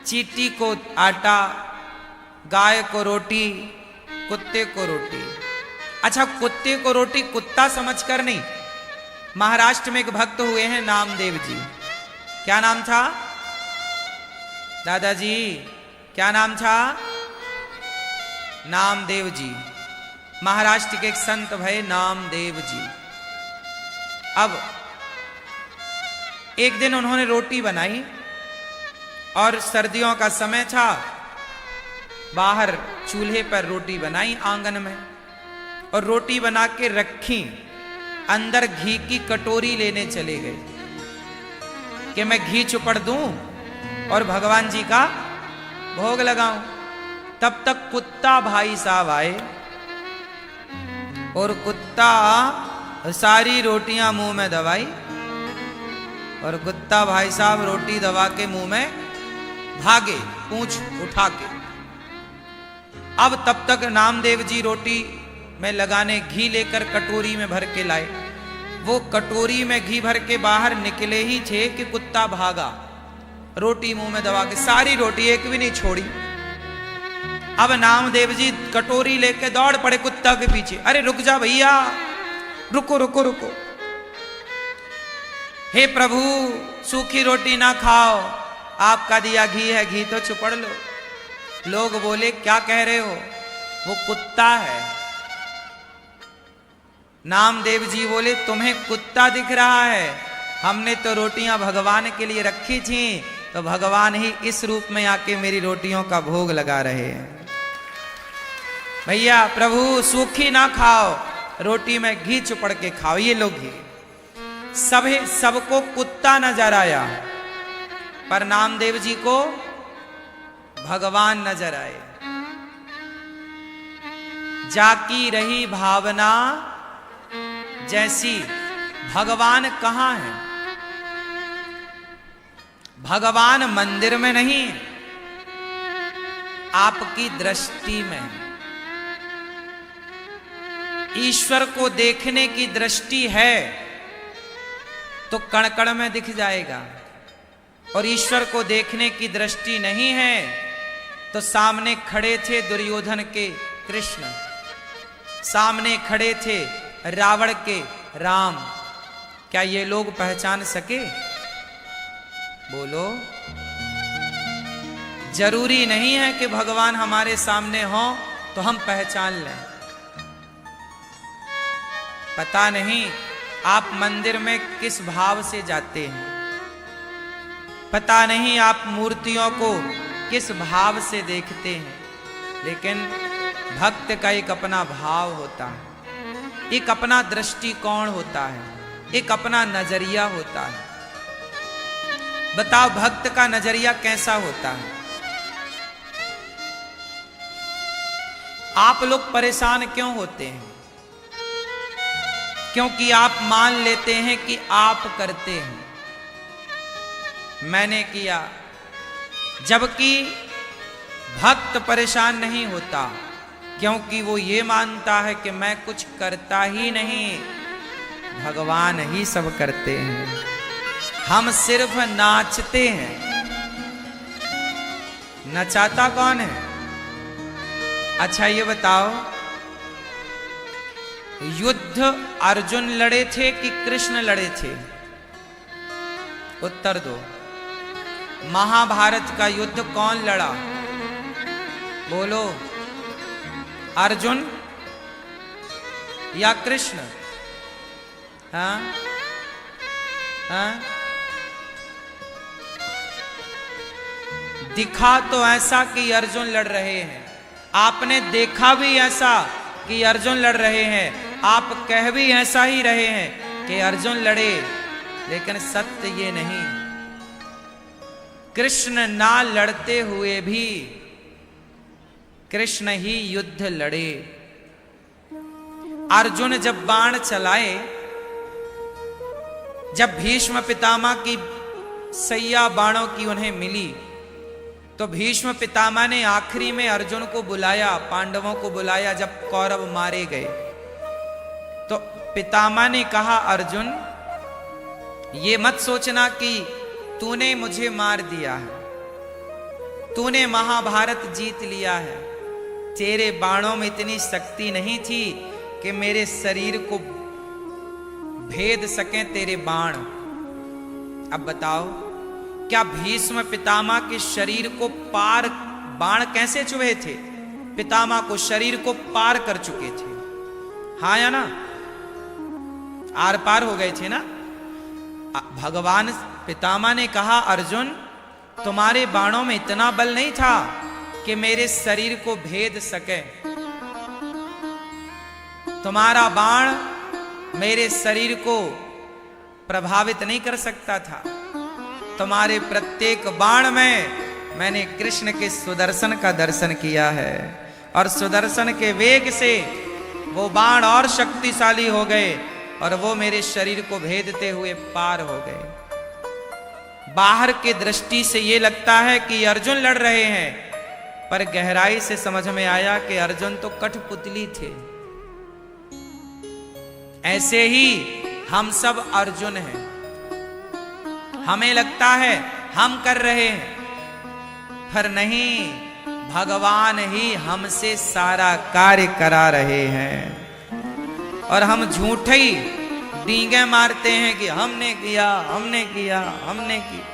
चींटी को आटा, गाय को रोटी, कुत्ते को रोटी। अच्छा, कुत्ते को रोटी कुत्ता समझकर नहीं। महाराष्ट्र में एक भक्त हुए हैं नामदेव जी। क्या नाम था दादाजी? क्या नाम था? नामदेव जी। महाराष्ट्र के एक संत भय नामदेव जी। अब एक दिन उन्होंने रोटी बनाई और सर्दियों का समय था। बाहर चूल्हे पर रोटी बनाई आंगन में, और रोटी बना के रखी। अंदर घी की कटोरी लेने चले गए कि मैं घी चुपड़ दूं और भगवान जी का भोग लगाऊं। तब तक कुत्ता भाई साहब आए और कुत्ता सारी रोटियां मुंह में दबाई, और कुत्ता भाई साहब रोटी दबा के मुंह में भागे पूंछ उठा के। अब तब तक नामदेव जी रोटी में लगाने घी लेकर कटोरी में भर के लाए। वो कटोरी में घी भर के बाहर निकले ही थे कि कुत्ता भागा, रोटी मुंह में दबा के, सारी रोटी एक भी नहीं छोड़ी। अब नामदेव जी कटोरी लेके दौड़ पड़े कुत्ता के पीछे। अरे रुक जा भैया, रुको रुको रुको, हे प्रभु सूखी रोटी ना खाओ, आपका दिया घी है, घी तो चुपड़ लो। लोग बोले क्या कह रहे हो, वो कुत्ता है। नामदेव जी बोले तुम्हें कुत्ता दिख रहा है, हमने तो रोटियां भगवान के लिए रखी थी, तो भगवान ही इस रूप में आके मेरी रोटियों का भोग लगा रहे हैं। भैया प्रभु सूखी ना खाओ, रोटी में घी चुपड़ के खाओ। ये लोग घी सबको कुत्ता नजर आया, पर नामदेव जी को भगवान नजर आए। जाकी रही भावना जैसी, भगवान कहां है? भगवान मंदिर में नहीं, आपकी दृष्टि में। ईश्वर को देखने की दृष्टि है तो कण कण में दिख जाएगा, और ईश्वर को देखने की दृष्टि नहीं है तो सामने खड़े थे दुर्योधन के कृष्ण, सामने खड़े थे रावण के राम, क्या ये लोग पहचान सके? बोलो। जरूरी नहीं है कि भगवान हमारे सामने हो तो हम पहचान लें। पता नहीं आप मंदिर में किस भाव से जाते हैं, पता नहीं आप मूर्तियों को किस भाव से देखते हैं, लेकिन भक्त का एक अपना भाव होता है, एक अपना दृष्टिकोण होता है, एक अपना नजरिया होता है। बताओ भक्त का नजरिया कैसा होता है? आप लोग परेशान क्यों होते हैं? क्योंकि आप मान लेते हैं कि आप करते हैं, मैंने किया। जबकि भक्त परेशान नहीं होता, क्योंकि वो ये मानता है कि मैं कुछ करता ही नहीं, भगवान ही सब करते हैं, हम सिर्फ नाचते हैं। नचाता कौन है? अच्छा ये बताओ, युद्ध अर्जुन लड़े थे कि कृष्ण लड़े थे? उत्तर दो। महाभारत का युद्ध कौन लड़ा? बोलो। अर्जुन या कृष्ण? हाँ हाँ? दिखा तो ऐसा कि अर्जुन लड़ रहे हैं, आपने देखा भी ऐसा कि अर्जुन लड़ रहे हैं, आप कह भी ऐसा ही रहे हैं कि अर्जुन लड़े, लेकिन सत्य ये नहीं। कृष्ण ना लड़ते हुए भी कृष्ण ही युद्ध लड़े। अर्जुन जब बाण चलाए, जब भीष्म पितामह की सैया बाणों की उन्हें मिली, तो भीष्म पितामह ने आखिरी में अर्जुन को बुलाया, पांडवों को बुलाया। जब कौरव मारे गए तो पितामह ने कहा, अर्जुन ये मत सोचना कि तूने मुझे मार दिया है, तूने महाभारत जीत लिया है, तेरे बाणों में इतनी शक्ति नहीं थी कि मेरे शरीर को भेद सकें तेरे बाण। अब बताओ, क्या भीष्म पितामह के शरीर को पार बाण कैसे चुभे थे? पितामह को शरीर को पार कर चुके थे, हाँ या ना? आर पार हो गए थे ना। भगवान पितामह ने कहा, अर्जुन तुम्हारे बाणों में इतना बल नहीं था कि मेरे शरीर को भेद सके। तुम्हारा बाण मेरे शरीर को प्रभावित नहीं कर सकता था। तुम्हारे प्रत्येक बाण में मैंने कृष्ण के सुदर्शन का दर्शन किया है, और सुदर्शन के वेग से वो बाण और शक्तिशाली हो गए और वो मेरे शरीर को भेदते हुए पार हो गए। बाहर की दृष्टि से ये लगता है कि अर्जुन लड़ रहे हैं, पर गहराई से समझ में आया कि अर्जुन तो कठपुतली थे। ऐसे ही हम सब अर्जुन हैं। हमें लगता है हम कर रहे हैं, पर नहीं, भगवान ही हमसे सारा कार्य करा रहे हैं। और हम झूठे ही डींगे मारते हैं कि हमने किया, हमने किया, हमने किया।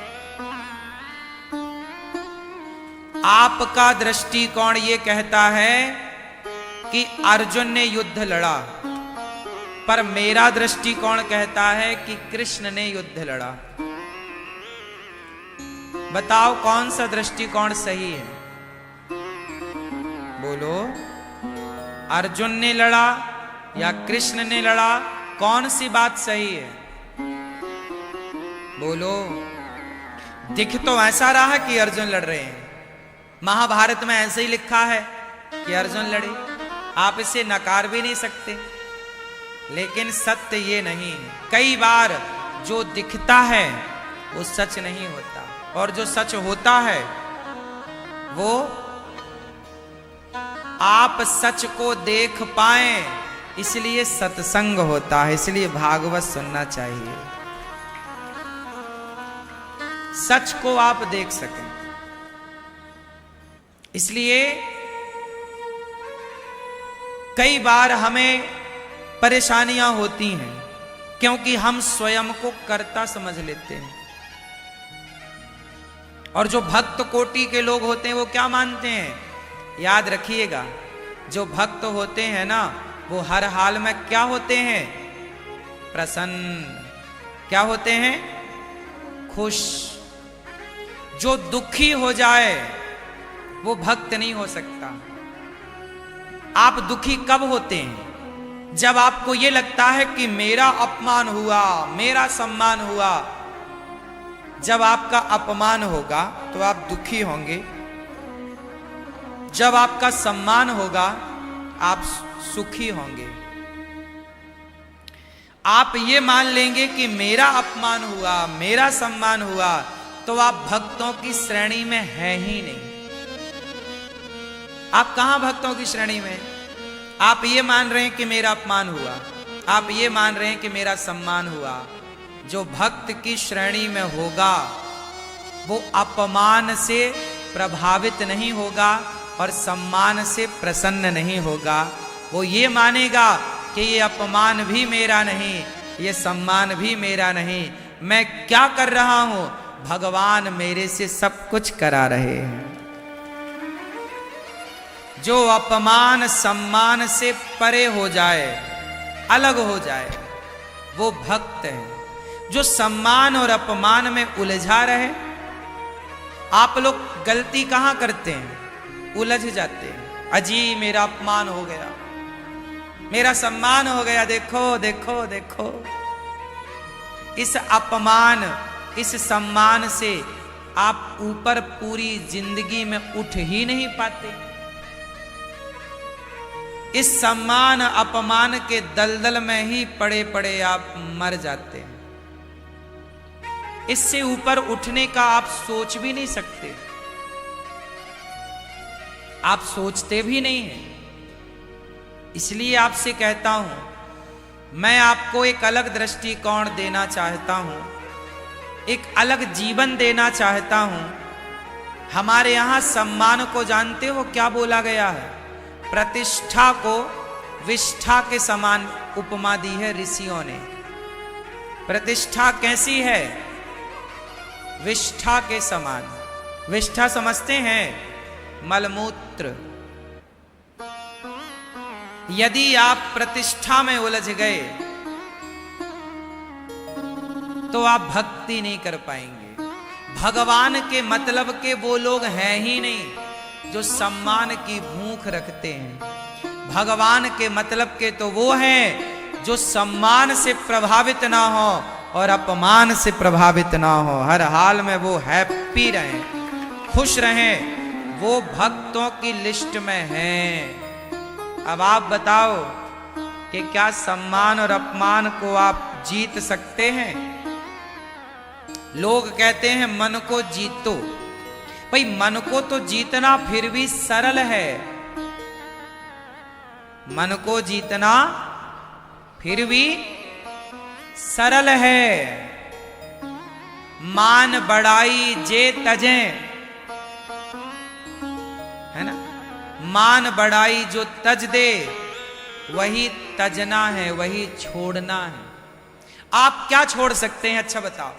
आपका दृष्टिकोण ये कहता है कि अर्जुन ने युद्ध लड़ा, पर मेरा दृष्टिकोण कहता है कि कृष्ण ने युद्ध लड़ा। बताओ कौन सा दृष्टिकोण सही है? बोलो, अर्जुन ने लड़ा या कृष्ण ने लड़ा? कौन सी बात सही है? बोलो। दिख तो ऐसा रहा है कि अर्जुन लड़ रहे हैं, महाभारत में ऐसे ही लिखा है कि अर्जुन लड़े, आप इसे नकार भी नहीं सकते, लेकिन सत्य ये नहीं है। कई बार जो दिखता है वो सच नहीं होता, और जो सच होता है वो आप सच को देख पाएं, इसलिए सत्संग होता है, इसलिए भागवत सुनना चाहिए, सच को आप देख सकें। इसलिए कई बार हमें परेशानियां होती हैं, क्योंकि हम स्वयं को कर्ता समझ लेते हैं। और जो भक्त कोटि के लोग होते हैं वो क्या मानते हैं? याद रखिएगा, जो भक्त होते हैं ना, वो हर हाल में क्या होते हैं? प्रसन्न। क्या होते हैं? खुश। जो दुखी हो जाए वो भक्त नहीं हो सकता। आप दुखी कब होते हैं? जब आपको ये लगता है कि मेरा अपमान हुआ, मेरा सम्मान हुआ। जब आपका अपमान होगा तो आप दुखी होंगे, जब आपका सम्मान होगा आप सुखी होंगे। आप ये मान लेंगे कि मेरा अपमान हुआ, मेरा सम्मान हुआ, तो आप भक्तों की श्रेणी में है ही नहीं। आप कहां भक्तों की श्रेणी में? आप ये मान रहे हैं कि मेरा अपमान हुआ, आप ये मान रहे हैं कि मेरा सम्मान हुआ। जो भक्त की श्रेणी में होगा वो अपमान से प्रभावित नहीं होगा और सम्मान से प्रसन्न नहीं होगा। वो ये मानेगा कि ये अपमान भी मेरा नहीं, ये सम्मान भी मेरा नहीं, मैं क्या कर रहा हूं? भगवान मेरे से सब कुछ करा रहे हैं। जो अपमान सम्मान से परे हो जाए, अलग हो जाए, वो भक्त है। जो सम्मान और अपमान में उलझा रहे, आप लोग गलती कहां करते हैं? उलझ जाते हैं। अजी मेरा अपमान हो गया, मेरा सम्मान हो गया, देखो देखो देखो। इस अपमान, इस सम्मान से आप ऊपर पूरी जिंदगी में उठ ही नहीं पाते। इस सम्मान अपमान के दलदल में ही पड़े पड़े आप मर जाते हैं। इससे ऊपर उठने का आप सोच भी नहीं सकते, आप सोचते भी नहीं हैं। इसलिए आपसे कहता हूं, मैं आपको एक अलग दृष्टिकोण देना चाहता हूं, एक अलग जीवन देना चाहता हूं हमारे यहां सम्मान को जानते हो क्या बोला गया है? प्रतिष्ठा को विष्ठा के समान उपमा दी है ऋषियों ने। प्रतिष्ठा कैसी है? विष्ठा के समान। विष्ठा समझते हैं? मलमूत्र। यदि आप प्रतिष्ठा में उलझ गए तो आप भक्ति नहीं कर पाएंगे। भगवान के मतलब के वो लोग हैं ही नहीं जो सम्मान की भूख रखते हैं। भगवान के मतलब के तो वो हैं जो सम्मान से प्रभावित ना हो और अपमान से प्रभावित ना हो। हर हाल में वो हैप्पी रहें, खुश रहें। वो भक्तों की लिस्ट में हैं। अब आप बताओ कि क्या सम्मान और अपमान को आप जीत सकते हैं? लोग कहते हैं मन को जीतो। भाई मन को तो जीतना फिर भी सरल है। मन को जीतना फिर भी सरल है। मान बढ़ाई जे तजें, है ना? मान बढ़ाई जो तज दे वही तजना है, वही छोड़ना है। आप क्या छोड़ सकते हैं? अच्छा बताओ।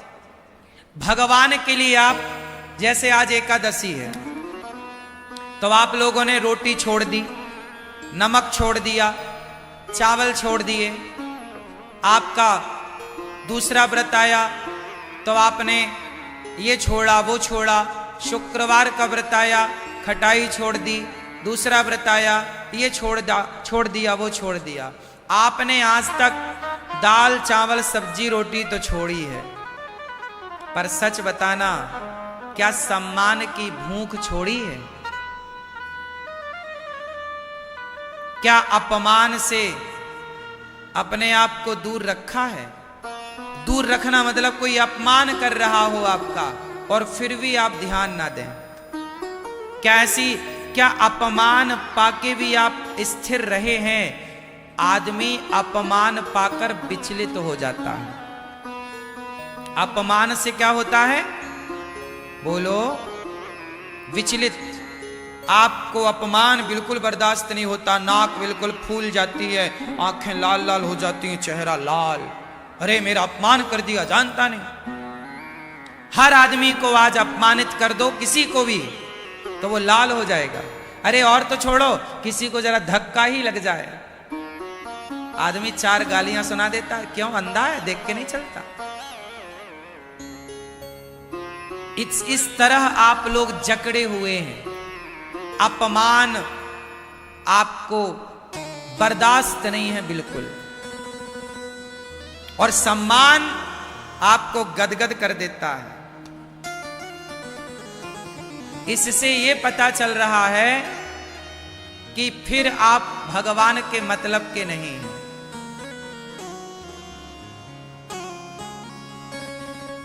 भगवान के लिए आप, जैसे आज एकादशी है तो आप लोगों ने रोटी छोड़ दी, नमक छोड़ दिया, चावल छोड़ दिए। आपका दूसरा व्रत आया तो आपने ये छोड़ा वो छोड़ा। शुक्रवार का व्रत आया, खटाई छोड़ दी। दूसरा व्रत आया, ये छोड़ दिया वो छोड़ दिया। आपने आज तक दाल चावल सब्जी रोटी तो छोड़ी है, पर सच बताना, क्या सम्मान की भूख छोड़ी है? क्या अपमान से अपने आप को दूर रखा है? दूर रखना मतलब कोई अपमान कर रहा हो आपका और फिर भी आप ध्यान ना दें। क्या अपमान पाके भी आप स्थिर रहे हैं? आदमी अपमान पाकर विचलित हो जाता है। अपमान से क्या होता है? बोलो। विचलित। आपको अपमान बिल्कुल बर्दाश्त नहीं होता, नाक बिल्कुल फूल जाती है, आंखें लाल लाल हो जाती हैं, चेहरा लाल। अरे मेरा अपमान कर दिया, जानता नहीं। हर आदमी को आज अपमानित कर दो, किसी को भी, तो वो लाल हो जाएगा। अरे और तो छोड़ो, किसी को जरा धक्का ही लग जाए, आदमी 4 गालियां सुना देता है। क्यों? अंधा है, देख के नहीं चलता। इस तरह आप लोग जकड़े हुए हैं। अपमान आपको बर्दाश्त नहीं है बिल्कुल, और सम्मान आपको गदगद कर देता है। इससे यह पता चल रहा है कि फिर आप भगवान के मतलब के नहीं हैं।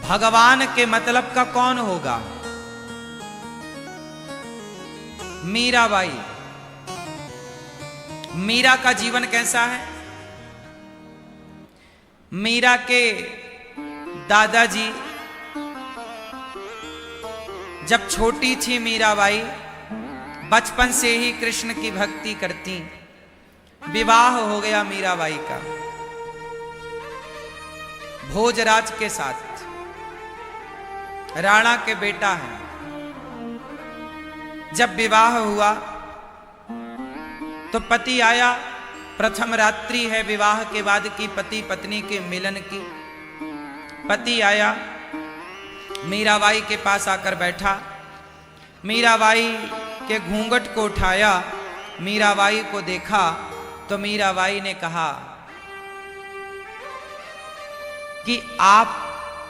भगवान के मतलब का कौन होगा? मीराबाई। मीरा का जीवन कैसा है? मीरा के दादाजी जब छोटी थी मीराबाई, बचपन से ही कृष्ण की भक्ति करती। विवाह हो गया मीराबाई का भोजराज के साथ, राणा के बेटा है। जब विवाह हुआ तो पति आया। प्रथम रात्रि है विवाह के बाद की, पति पत्नी के मिलन की। पति आया, मीराबाई के पास आकर बैठा। मीराबाई के घूंघट को उठाया, मीराबाई को देखा तो मीराबाई ने कहा कि आप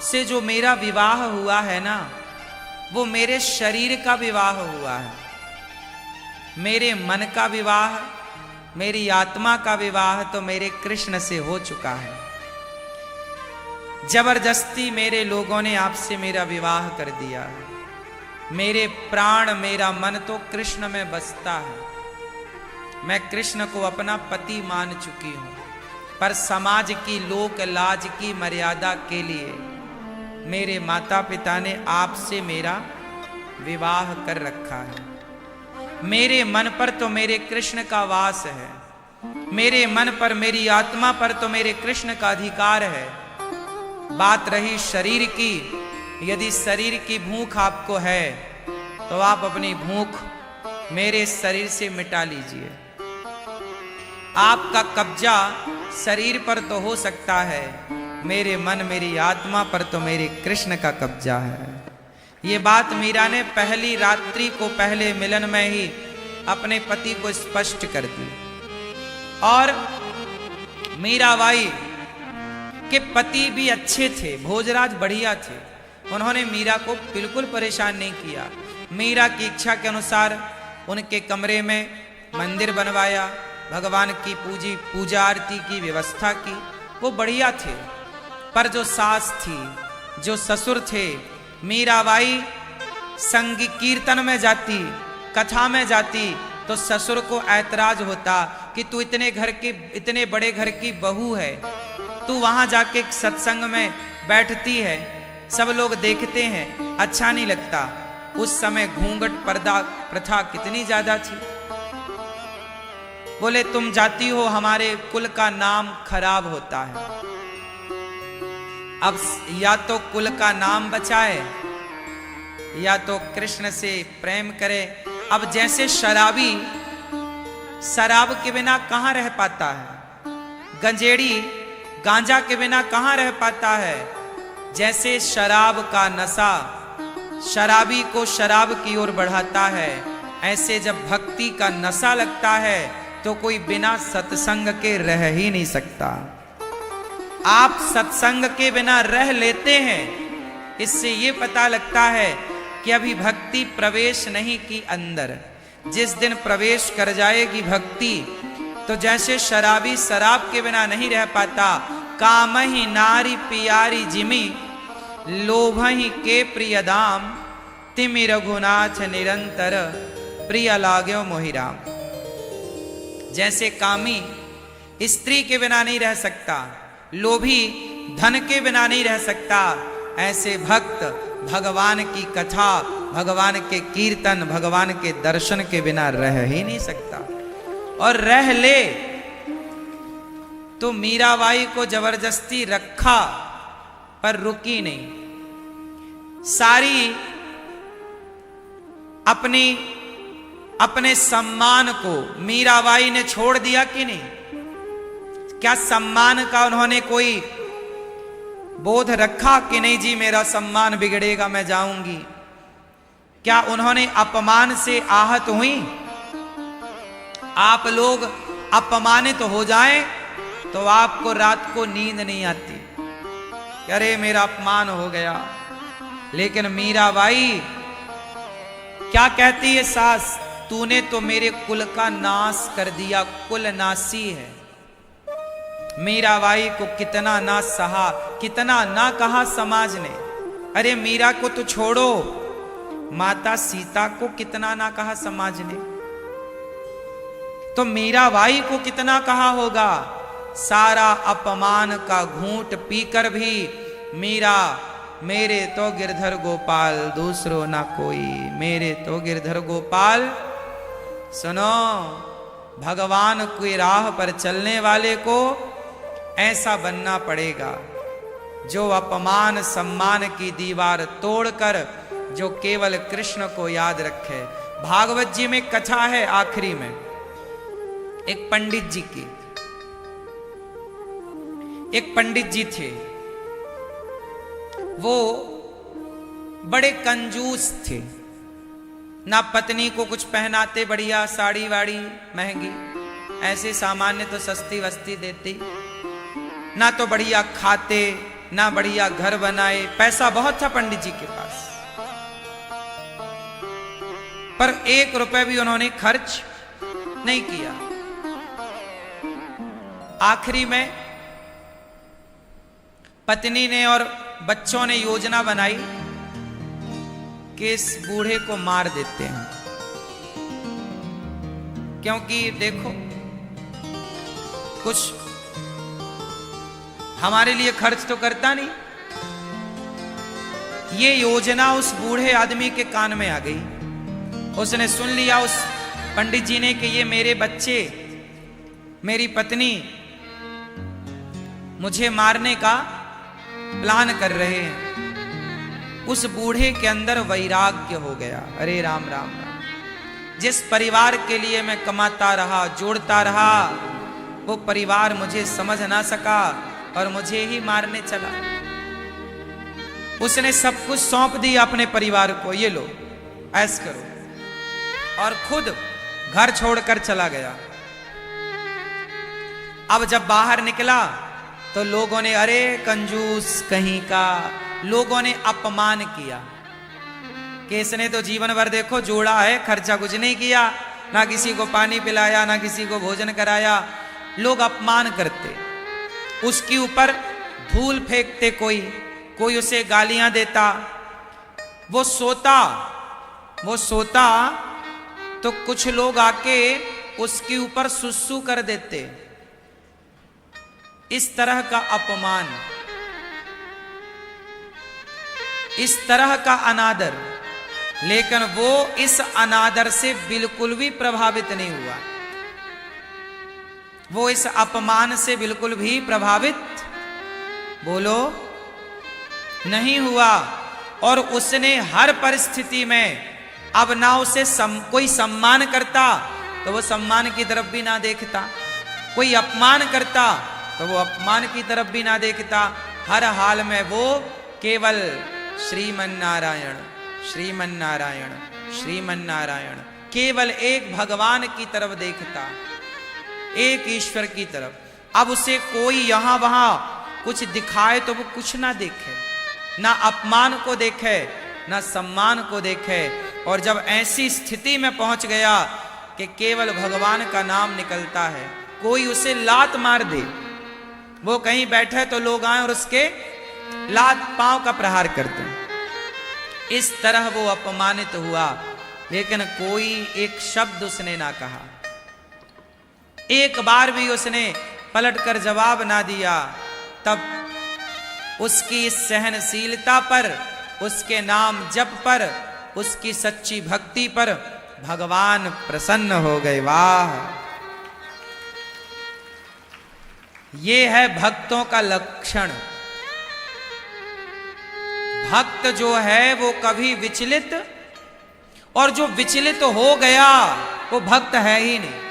से जो मेरा विवाह हुआ है ना, वो मेरे शरीर का विवाह हुआ है, मेरे मन का विवाह, मेरी आत्मा का विवाह तो मेरे कृष्ण से हो चुका है। जबरदस्ती मेरे लोगों ने आपसे मेरा विवाह कर दिया है। मेरे प्राण, मेरा मन तो कृष्ण में बसता है। मैं कृष्ण को अपना पति मान चुकी हूं, पर समाज की लोक लाज की मर्यादा के लिए मेरे माता पिता ने आपसे मेरा विवाह कर रखा है। मेरे मन पर तो मेरे कृष्ण का वास है, मेरे मन पर, मेरी आत्मा पर तो मेरे कृष्ण का अधिकार है। बात रही शरीर की, यदि शरीर की भूख आपको है तो आप अपनी भूख मेरे शरीर से मिटा लीजिए। आपका कब्जा शरीर पर तो हो सकता है, मेरे मन, मेरी आत्मा पर तो मेरे कृष्ण का कब्जा है। ये बात मीरा ने पहली रात्रि को, पहले मिलन में ही अपने पति को स्पष्ट कर दी। और मीराबाई के पति भी अच्छे थे, भोजराज बढ़िया थे, उन्होंने मीरा को बिल्कुल परेशान नहीं किया। मीरा की इच्छा के अनुसार उनके कमरे में मंदिर बनवाया, भगवान की पूजा आरती की व्यवस्था की, वो बढ़िया थे। पर जो सास थी, जो ससुर थे, मीराबाई संग कीर्तन में जाती, कथा में जाती तो ससुर को ऐतराज होता कि तू इतने बड़े घर की बहू है, तू वहां जाके सत्संग में बैठती है, सब लोग देखते हैं, अच्छा नहीं लगता। उस समय घूंघट पर्दा प्रथा कितनी ज्यादा थी। बोले तुम जाती हो, हमारे कुल का नाम खराब होता है। अब या तो कुल का नाम बचाए या तो कृष्ण से प्रेम करे। अब जैसे शराबी शराब के बिना कहां रह पाता है, गंजेड़ी गांजा के बिना कहां रह पाता है, जैसे शराब का नशा शराबी को शराब की ओर बढ़ाता है, ऐसे जब भक्ति का नशा लगता है तो कोई बिना सत्संग के रह ही नहीं सकता। आप सत्संग के बिना रह लेते हैं, इससे ये पता लगता है कि अभी भक्ति प्रवेश नहीं की अंदर। जिस दिन प्रवेश कर जाएगी भक्ति तो जैसे शराबी शराब के बिना नहीं रह पाता, काम ही नारी पियारी जिमी, लोभ ही के प्रिय दाम, तिमि रघुनाथ निरंतर प्रिय लाग्यो मोहिराम। जैसे कामी स्त्री के बिना नहीं रह सकता, लोभी धन के बिना नहीं रह सकता, ऐसे भक्त भगवान की कथा, भगवान के कीर्तन, भगवान के दर्शन के बिना रह ही नहीं सकता। और रह ले तो मीराबाई को जबरदस्ती रखा पर रुकी नहीं। सारी अपने सम्मान को मीराबाई ने छोड़ दिया कि नहीं? क्या सम्मान का उन्होंने कोई बोध रखा कि नहीं जी मेरा सम्मान बिगड़ेगा, मैं जाऊंगी? क्या उन्होंने अपमान से आहत हुई? आप लोग अपमानित हो जाएं तो आपको रात को नींद नहीं आती, अरे मेरा अपमान हो गया। लेकिन मीराबाई क्या कहती है सास, तूने तो मेरे कुल का नाश कर दिया, कुल नासी है। मीराबाई को कितना ना सहा, कितना ना कहा समाज ने, अरे मीरा को तो छोड़ो, माता सीता को कितना ना कहा समाज ने, तो मीराबाई को कितना कहा होगा। सारा अपमान का घूंट पीकर भी मीरा, मेरे तो गिरधर गोपाल दूसरो ना कोई, मेरे तो गिरधर गोपाल। सुनो, भगवान की राह पर चलने वाले को ऐसा बनना पड़ेगा जो अपमान सम्मान की दीवार तोड़कर जो केवल कृष्ण को याद रखे। भागवत जी में कथा है आखिरी में एक पंडित जी की। एक पंडित जी थे, वो बड़े कंजूस थे, ना पत्नी को कुछ पहनाते बढ़िया साड़ी वाड़ी महंगी, ऐसे सामान्य तो सस्ती वस्ती देती, ना तो बढ़िया खाते, ना बढ़िया घर बनाए। पैसा बहुत था पंडित जी के पास, पर 1 रुपए भी उन्होंने खर्च नहीं किया। आखिरी में पत्नी ने और बच्चों ने योजना बनाई कि इस बूढ़े को मार देते हैं, क्योंकि देखो कुछ हमारे लिए खर्च तो करता नहीं, ये योजना उस बूढ़े आदमी के कान में आ गई। उसने सुन लिया उस पंडित जी ने कि ये मेरे बच्चे, मेरी पत्नी मुझे मारने का प्लान कर रहे हैं। उस बूढ़े के अंदर वैराग्य हो गया। अरे राम राम राम, जिस परिवार के लिए मैं कमाता रहा, जोड़ता रहा, वो परिवार मुझे समझ ना सका और मुझे ही मारने चला। उसने सब कुछ सौंप दिया अपने परिवार को, ये लो ऐश करो, और खुद घर छोड़कर चला गया। अब जब बाहर निकला तो लोगों ने, अरे कंजूस कहीं का, लोगों ने अपमान किया कि इसने तो जीवन भर देखो जोड़ा है, खर्चा कुछ नहीं किया, ना किसी को पानी पिलाया, ना किसी को भोजन कराया। लोग अपमान करते, उसके ऊपर धूल फेंकते, कोई उसे गालियां देता। वो सोता तो कुछ लोग आके उसके ऊपर सुसु कर देते। इस तरह का अपमान, इस तरह का अनादर। लेकिन वो इस अनादर से बिल्कुल भी प्रभावित नहीं हुआ, वो इस अपमान से बिल्कुल भी प्रभावित, बोलो, नहीं हुआ। और उसने हर परिस्थिति में, अब ना उसे कोई सम्मान करता तो वो सम्मान की तरफ भी ना देखता, कोई अपमान करता तो वो अपमान की तरफ भी ना देखता। हर हाल में वो केवल श्रीमन्नारायण श्रीमन्नारायण श्रीमन्नारायण, केवल एक भगवान की तरफ देखता, एक ईश्वर की तरफ। अब उसे कोई यहां वहां कुछ दिखाए तो वो कुछ ना देखे, ना अपमान को देखे, ना सम्मान को देखे। और जब ऐसी स्थिति में पहुंच गया कि केवल भगवान का नाम निकलता है, कोई उसे लात मार दे, वो कहीं बैठे तो लोग आए और उसके लात पांव का प्रहार करते हैं। इस तरह वो अपमानित हुआ, लेकिन कोई एक शब्द उसने ना कहा, एक बार भी उसने पलटकर जवाब ना दिया। तब उसकी सहनशीलता पर, उसके नाम जप पर, उसकी सच्ची भक्ति पर भगवान प्रसन्न हो गए। वाह, ये है भक्तों का लक्षण। भक्त जो है वो कभी विचलित, और जो विचलित हो गया वो भक्त है ही नहीं।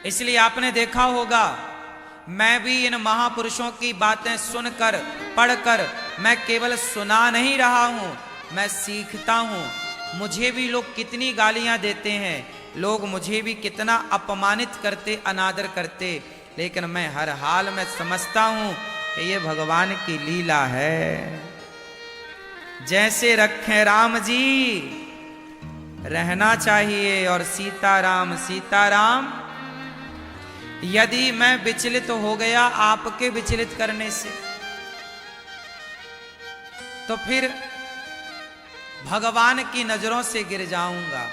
इसलिए आपने देखा होगा, मैं भी इन महापुरुषों की बातें सुनकर, पढ़कर, मैं केवल सुना नहीं रहा हूं, मैं सीखता हूं। मुझे भी लोग कितनी गालियां देते हैं, लोग मुझे भी कितना अपमानित करते, अनादर करते, लेकिन मैं हर हाल में समझता हूं कि ये भगवान की लीला है। जैसे रखे राम जी रहना चाहिए, और सीताराम सीताराम। यदि मैं विचलित हो गया आपके विचलित करने से, तो फिर भगवान की नजरों से गिर जाऊंगा।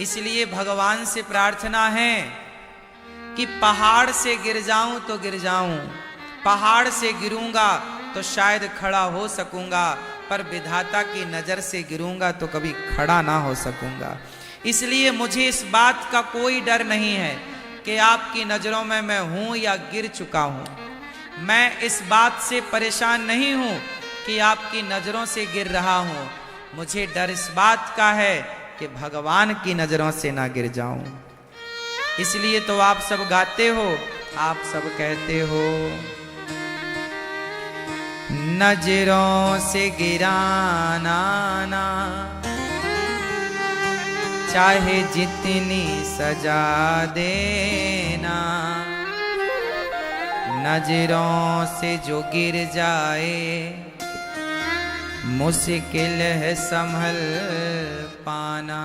इसलिए भगवान से प्रार्थना है कि पहाड़ से गिर जाऊं तो गिर जाऊं, पहाड़ से गिरूंगा तो शायद खड़ा हो सकूंगा, पर विधाता की नजर से गिरूंगा तो कभी खड़ा ना हो सकूंगा। इसलिए मुझे इस बात का कोई डर नहीं है कि आपकी नजरों में मैं हूं या गिर चुका हूं। मैं इस बात से परेशान नहीं हूं कि आपकी नजरों से गिर रहा हूं। मुझे डर इस बात का है कि भगवान की नजरों से ना गिर जाऊं। इसलिए तो आप सब गाते हो, आप सब कहते हो, नजरों से गिराना ना, चाहे जितनी सजा देना, नजरों से जो गिर जाए मुश्किल है संभल पाना।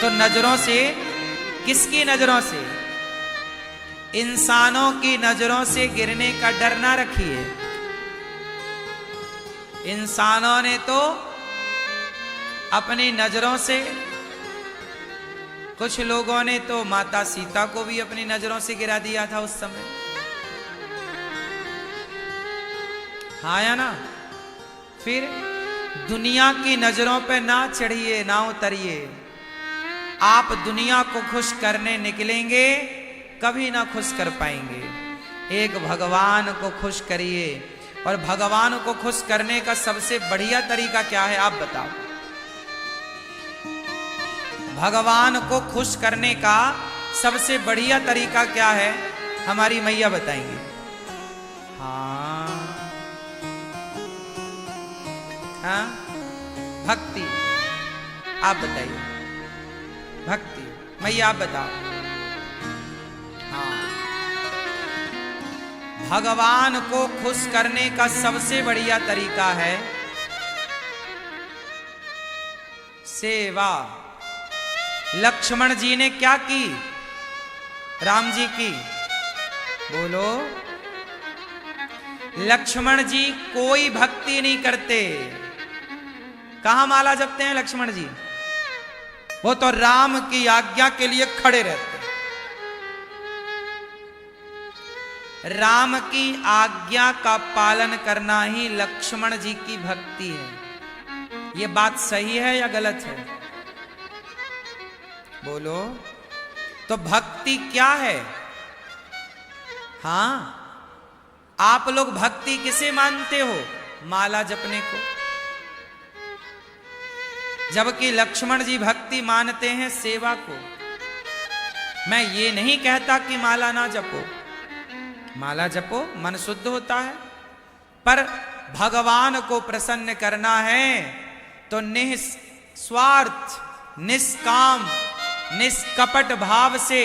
तो नजरों से, किसकी नजरों से? इंसानों की नजरों से गिरने का डर ना रखिए। इंसानों ने तो अपनी नजरों से, कुछ लोगों ने तो माता सीता को भी अपनी नजरों से गिरा दिया था उस समय। हाँ या ना? फिर दुनिया की नजरों पे ना चढ़िए, ना उतरिए। आप दुनिया को खुश करने निकलेंगे, कभी ना खुश कर पाएंगे। एक भगवान को खुश करिए। और भगवान को खुश करने का सबसे बढ़िया तरीका क्या है, आप बताओ? भगवान को खुश करने का सबसे बढ़िया तरीका क्या है, हमारी मैया बताएंगे। हाँ, हाँ, भक्ति। आप बताइए, भक्ति। मैया आप बताओ। हाँ, भगवान को खुश करने का सबसे बढ़िया तरीका है सेवा। लक्ष्मण जी ने क्या की? राम जी की। बोलो। लक्ष्मण जी कोई भक्ति नहीं करते। कहां माला जपते हैं लक्ष्मण जी? वो तो राम की आज्ञा के लिए खड़े रहते हैं। राम की आज्ञा का पालन करना ही लक्ष्मण जी की भक्ति है। ये बात सही है या गलत है? बोलो। तो भक्ति क्या है? हां, आप लोग भक्ति किसे मानते हो? माला जपने को। जबकि लक्ष्मण जी भक्ति मानते हैं सेवा को। मैं ये नहीं कहता कि माला ना जपो, माला जपो, मन शुद्ध होता है। पर भगवान को प्रसन्न करना है तो निस्वार्थ, निष्काम, निष्कपट भाव से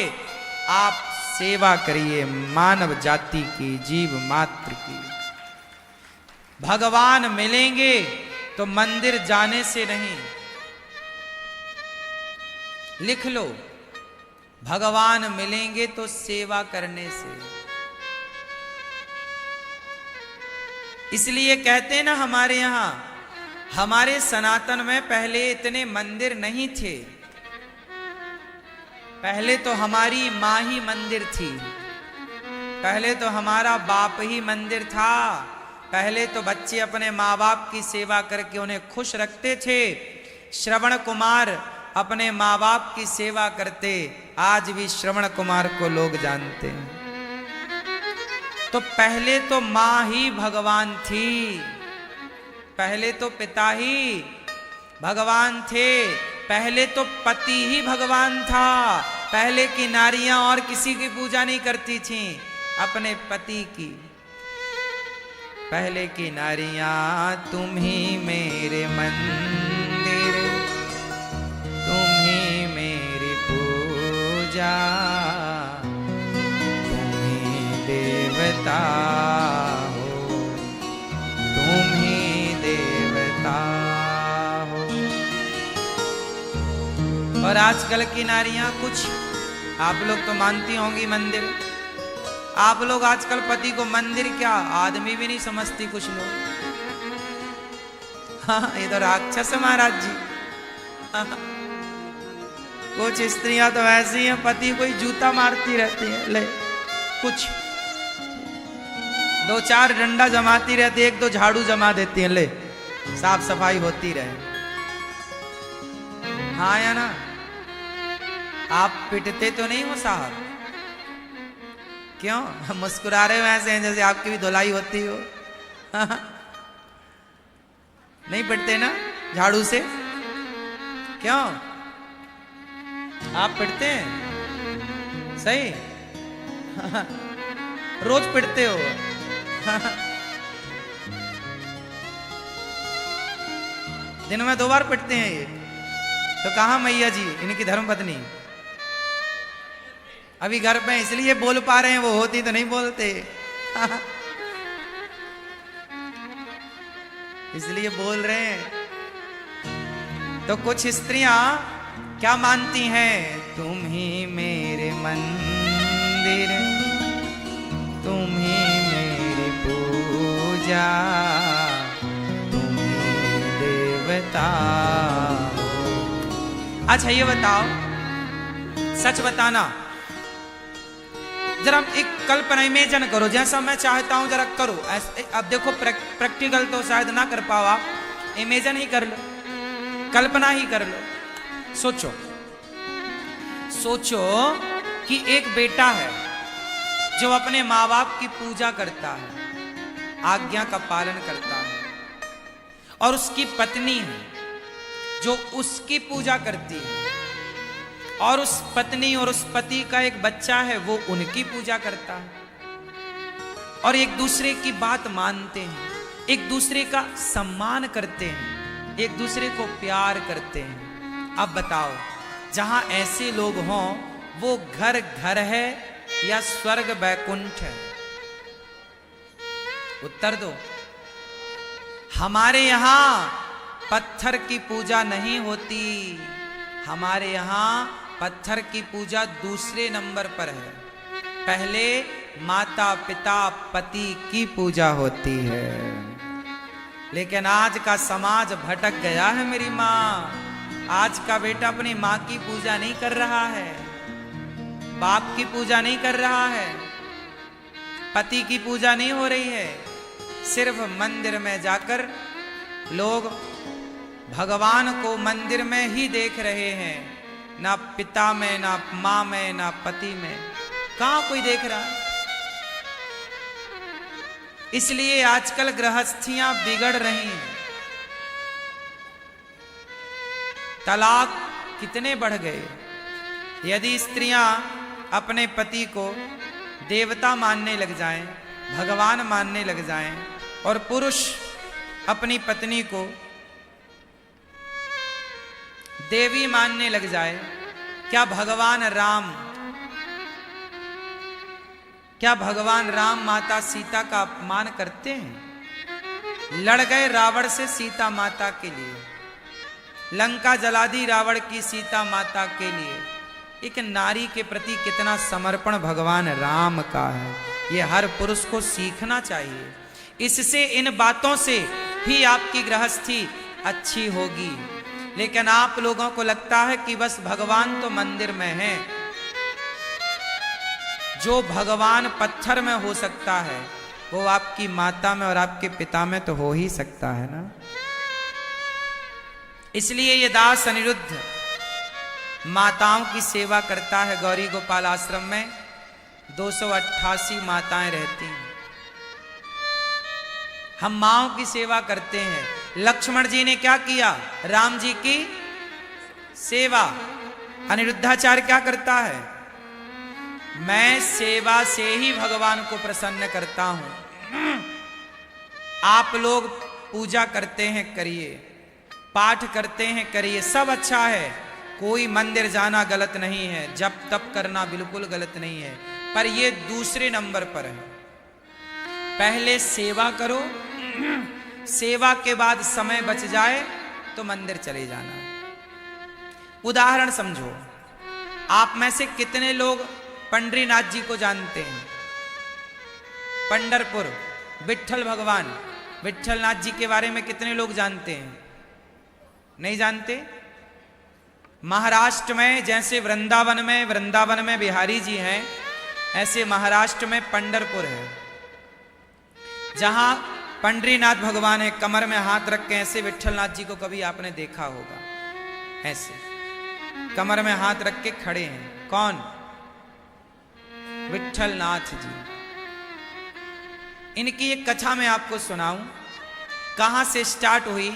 आप सेवा करिए मानव जाति की, जीव मात्र की। भगवान मिलेंगे तो मंदिर जाने से नहीं। लिख लो, भगवान मिलेंगे तो सेवा करने से। इसलिए कहते हैं ना, हमारे यहां, हमारे सनातन में पहले इतने मंदिर नहीं थे। पहले तो हमारी माँ ही मंदिर थी। पहले तो हमारा बाप ही मंदिर था। पहले तो बच्चे अपने माँ बाप की सेवा करके उन्हें खुश रखते थे। श्रवण कुमार अपने माँ बाप की सेवा करते। आज भी श्रवण कुमार को लोग जानते हैं। तो पहले तो माँ ही भगवान थी। पहले तो पिता ही भगवान थे। पहले तो पति ही भगवान था। पहले की नारियां और किसी की पूजा नहीं करती थीं, अपने पति की। पहले की नारियां तुम ही मेरे मंदिर, तुम ही मेरी पूजा, तुम ही देवता हो, तुम ही देवता। और आजकल की नारियां कुछ, आप लोग तो मानती होंगी मंदिर। आप लोग आजकल पति को मंदिर क्या, आदमी भी नहीं समझती कुछ लोग। हाँ, ये तो राक्षस है महाराज जी। हाँ, कुछ स्त्रियां तो ऐसी हैं, पति को ही जूता मारती रहती है। ले, कुछ 2-4 डंडा जमाती रहती है, 1-2 झाड़ू जमा देती है। ले, साफ सफाई होती रहे। हाँ या ना? आप पिटते तो नहीं हो साहब? क्यों मुस्कुरा रहे हो ऐसे हैं जैसे आपकी भी धुलाई होती हो? नहीं पिटते ना झाड़ू से? क्यों आप पिटते हैं? सही। रोज पिटते हो। दिन में 2 बार पिटते हैं ये। तो कहा मैया जी इनकी धर्मपत्नी? अभी घर पे इसलिए बोल पा रहे हैं, वो होती तो नहीं बोलते। इसलिए बोल रहे हैं। तो कुछ स्त्रियां क्या मानती हैं? तुम ही मेरे मंदिर, तुम ही मेरी पूजा, तुम ही देवता। अच्छा ये बताओ, सच बताना, जरा एक कल्पना इमेजन करो, जैसा मैं चाहता हूं जरा करो ऐसे। अब देखो प्रैक्टिकल तो शायद ना कर पाओ आप, इमेजन ही कर लो, कल्पना ही कर लो। सोचो सोचो कि एक बेटा है जो अपने माँ बाप की पूजा करता है, आज्ञा का पालन करता है, और उसकी पत्नी है जो उसकी पूजा करती है, और उस पत्नी और उस पति का एक बच्चा है वो उनकी पूजा करता है, और एक दूसरे की बात मानते हैं, एक दूसरे का सम्मान करते हैं, एक दूसरे को प्यार करते हैं। अब बताओ, जहां ऐसे लोग हों वो घर घर है या स्वर्ग वैकुंठ है? उत्तर दो। हमारे यहां पत्थर की पूजा नहीं होती, हमारे यहां पत्थर की पूजा दूसरे नंबर पर है। पहले माता पिता पति की पूजा होती है। लेकिन आज का समाज भटक गया है मेरी माँ। आज का बेटा अपनी माँ की पूजा नहीं कर रहा है, बाप की पूजा नहीं कर रहा है, पति की पूजा नहीं हो रही है। सिर्फ मंदिर में जाकर लोग भगवान को मंदिर में ही देख रहे हैं, ना पिता में, ना माँ में, ना पति में। कहां कोई देख रहा है? इसलिए आजकल गृहस्थियां बिगड़ रही हैं। तलाक कितने बढ़ गए। यदि स्त्रियां अपने पति को देवता मानने लग जाएं, भगवान मानने लग जाएं, और पुरुष अपनी पत्नी को देवी मानने लग जाए, क्या भगवान राम माता सीता का अपमान करते हैं? लड़ गए रावण से सीता माता के लिए, लंका जला दी रावण की सीता माता के लिए। एक नारी के प्रति कितना समर्पण भगवान राम का है, ये हर पुरुष को सीखना चाहिए। इससे, इन बातों से ही आपकी गृहस्थी अच्छी होगी। लेकिन आप लोगों को लगता है कि बस भगवान तो मंदिर में है। जो भगवान पत्थर में हो सकता है वो आपकी माता में और आपके पिता में तो हो ही सकता है ना। इसलिए ये दास अनिरुद्ध माताओं की सेवा करता है। गौरी गोपाल आश्रम में 288 माताएं रहती हैं। हम माओं की सेवा करते हैं। लक्ष्मण जी ने क्या किया? राम जी की सेवा। अनिरुद्धाचार्य क्या करता है? मैं सेवा से ही भगवान को प्रसन्न करता हूं। आप लोग पूजा करते हैं, करिए, पाठ करते हैं, करिए, सब अच्छा है। कोई मंदिर जाना गलत नहीं है, जप तप करना बिल्कुल गलत नहीं है, पर ये दूसरे नंबर पर है। पहले सेवा करो, सेवा के बाद समय बच जाए तो मंदिर चले जाना। उदाहरण समझो, आप में से कितने लोग पंडरीनाथ जी को जानते हैं? पंढरपुर विट्ठल भगवान, विट्ठलनाथ जी के बारे में कितने लोग जानते हैं? नहीं जानते? महाराष्ट्र में जैसे वृंदावन में बिहारी जी हैं, ऐसे महाराष्ट्र में पंढरपुर है, जहां पंडरीनाथ भगवान है। कमर में हाथ रख के ऐसे विट्ठलनाथ जी को कभी आपने देखा होगा, ऐसे कमर में हाथ रख के खड़े हैं। कौन? विट्ठलनाथ जी। इनकी एक कथा मैं आपको सुनाऊं, कहां से स्टार्ट हुई,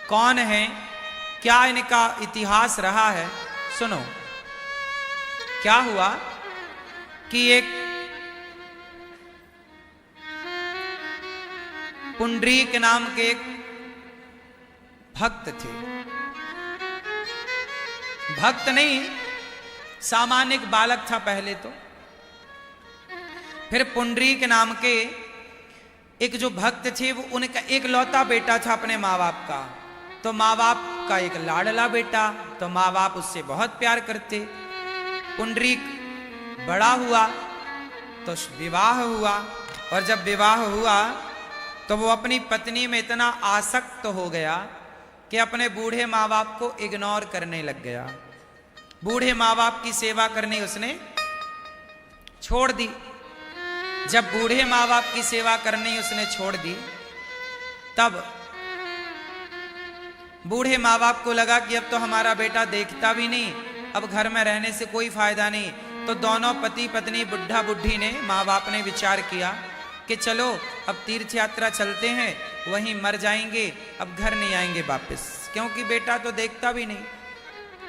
कौन है, क्या इनका इतिहास रहा है। सुनो, क्या हुआ कि एक पुंडरीक नाम के एक भक्त थे। भक्त नहीं, सामान्य बालक था पहले तो। फिर पुंडरीक नाम के एक जो भक्त थे, वो उनका एक लौता बेटा था अपने माँ बाप का। तो माँ बाप का एक लाडला बेटा, तो माँ बाप उससे बहुत प्यार करते। पुंडरीक बड़ा हुआ तो विवाह हुआ, और जब विवाह हुआ तो वो अपनी पत्नी में इतना आसक्त हो गया कि अपने बूढ़े माँ बाप को इग्नोर करने लग गया। बूढ़े माँ बाप की सेवा करनी उसने छोड़ दी। जब बूढ़े माँ बाप की सेवा करनी उसने छोड़ दी, तब बूढ़े माँ बाप को लगा कि अब तो हमारा बेटा देखता भी नहीं, अब घर में रहने से कोई फायदा नहीं। तो दोनों पति पत्नी, बुढ़ा बुढ़ी ने, माँ बाप ने विचार किया कि चलो अब तीर्थ यात्रा चलते हैं, वहीं मर जाएंगे, अब घर नहीं आएंगे वापस, क्योंकि बेटा तो देखता भी नहीं,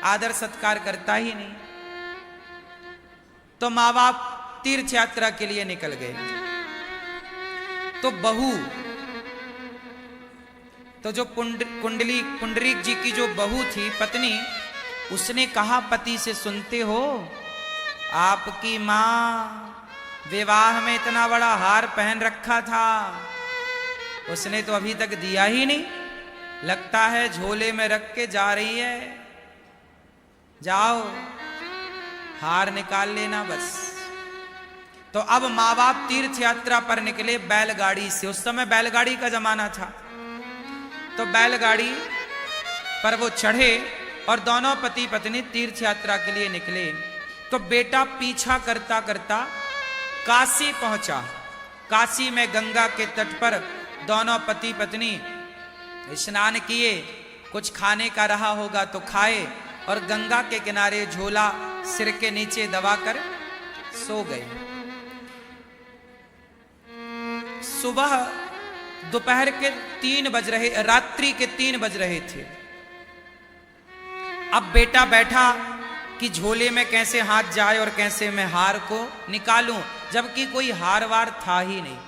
आदर सत्कार करता ही नहीं। तो माँ बाप तीर्थ यात्रा के लिए निकल गए। तो बहू, तो जो पुंडरीक जी की जो बहू थी, पत्नी, उसने कहा पति से, सुनते हो, आपकी मां विवाह में इतना बड़ा हार पहन रखा था, उसने तो अभी तक दिया ही नहीं, लगता है झोले में रख के जा रही है, जाओ हार निकाल लेना बस। तो अब माँ बाप तीर्थ यात्रा पर निकले बैलगाड़ी से। उस समय बैलगाड़ी का जमाना था। तो बैलगाड़ी पर वो चढ़े और दोनों पति पत्नी तीर्थ यात्रा के लिए निकले। तो बेटा पीछा करता करता काशी पहुंचा। काशी में गंगा के तट पर दोनों पति पत्नी स्नान किए, कुछ खाने का रहा होगा तो खाए, और गंगा के किनारे झोला सिर के नीचे दबाकर सो गए। सुबह दोपहर के 3 बज रहे, रात्रि के 3 बज रहे थे। अब बेटा बैठा कि झोले में कैसे हाथ जाए और कैसे मैं हार को निकालूं, जबकि कोई हार वार था ही नहीं।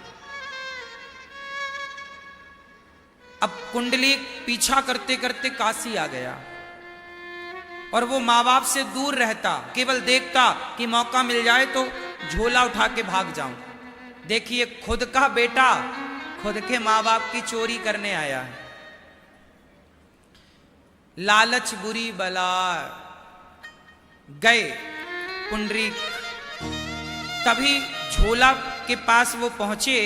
अब कुंडली पीछा करते करते काशी आ गया और वो माँ बाप से दूर रहता, केवल देखता कि मौका मिल जाए तो झोला उठा के भाग जाऊं। देखिए, खुद का बेटा खुद के माँ बाप की चोरी करने आया है। लालच बुरी बला। गए पुंडरीक, तभी झोला के पास वो पहुंचे,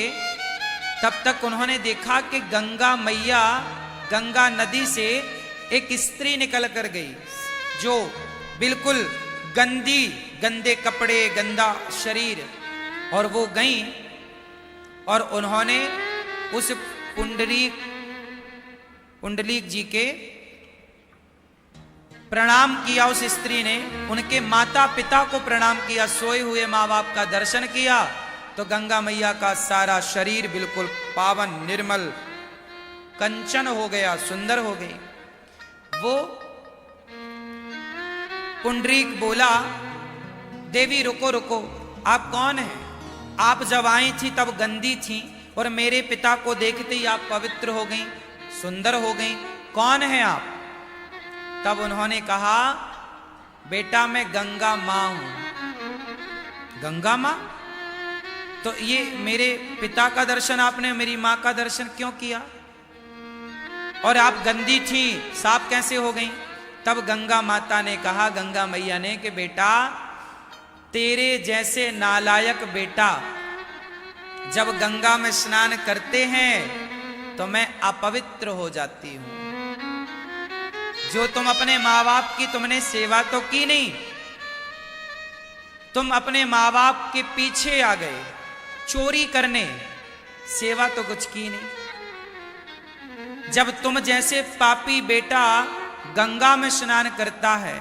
तब तक उन्होंने देखा कि गंगा मैया, गंगा नदी से एक स्त्री निकल कर गई, जो बिल्कुल गंदी, गंदे कपड़े, गंदा शरीर, और वो गई और उन्होंने उस पुंडलीक जी के प्रणाम किया। उस स्त्री ने उनके माता पिता को प्रणाम किया, सोए हुए माँ बाप का दर्शन किया। तो गंगा मैया का सारा शरीर बिल्कुल पावन, निर्मल, कंचन हो गया, सुंदर हो गई। वो पुंडरीक बोला, देवी रुको रुको, आप कौन हैं? आप जब आई थी तब गंदी थी और मेरे पिता को देखते ही आप पवित्र हो गई, सुंदर हो गई, कौन है आप? तब उन्होंने कहा, बेटा मैं गंगा मां हूं। गंगा मां? तो ये मेरे पिता का दर्शन आपने मेरी मां का दर्शन क्यों किया? और आप गंदी थी, साफ कैसे हो गई? तब गंगा माता ने कहा, गंगा मैया ने, कि बेटा तेरे जैसे नालायक बेटा जब गंगा में स्नान करते हैं तो मैं अपवित्र हो जाती हूं। जो तुम अपने माँ बाप की तुमने सेवा तो की नहीं, तुम अपने माँ बाप के पीछे आ गए चोरी करने, सेवा तो कुछ की नहीं। जब तुम जैसे पापी बेटा गंगा में स्नान करता है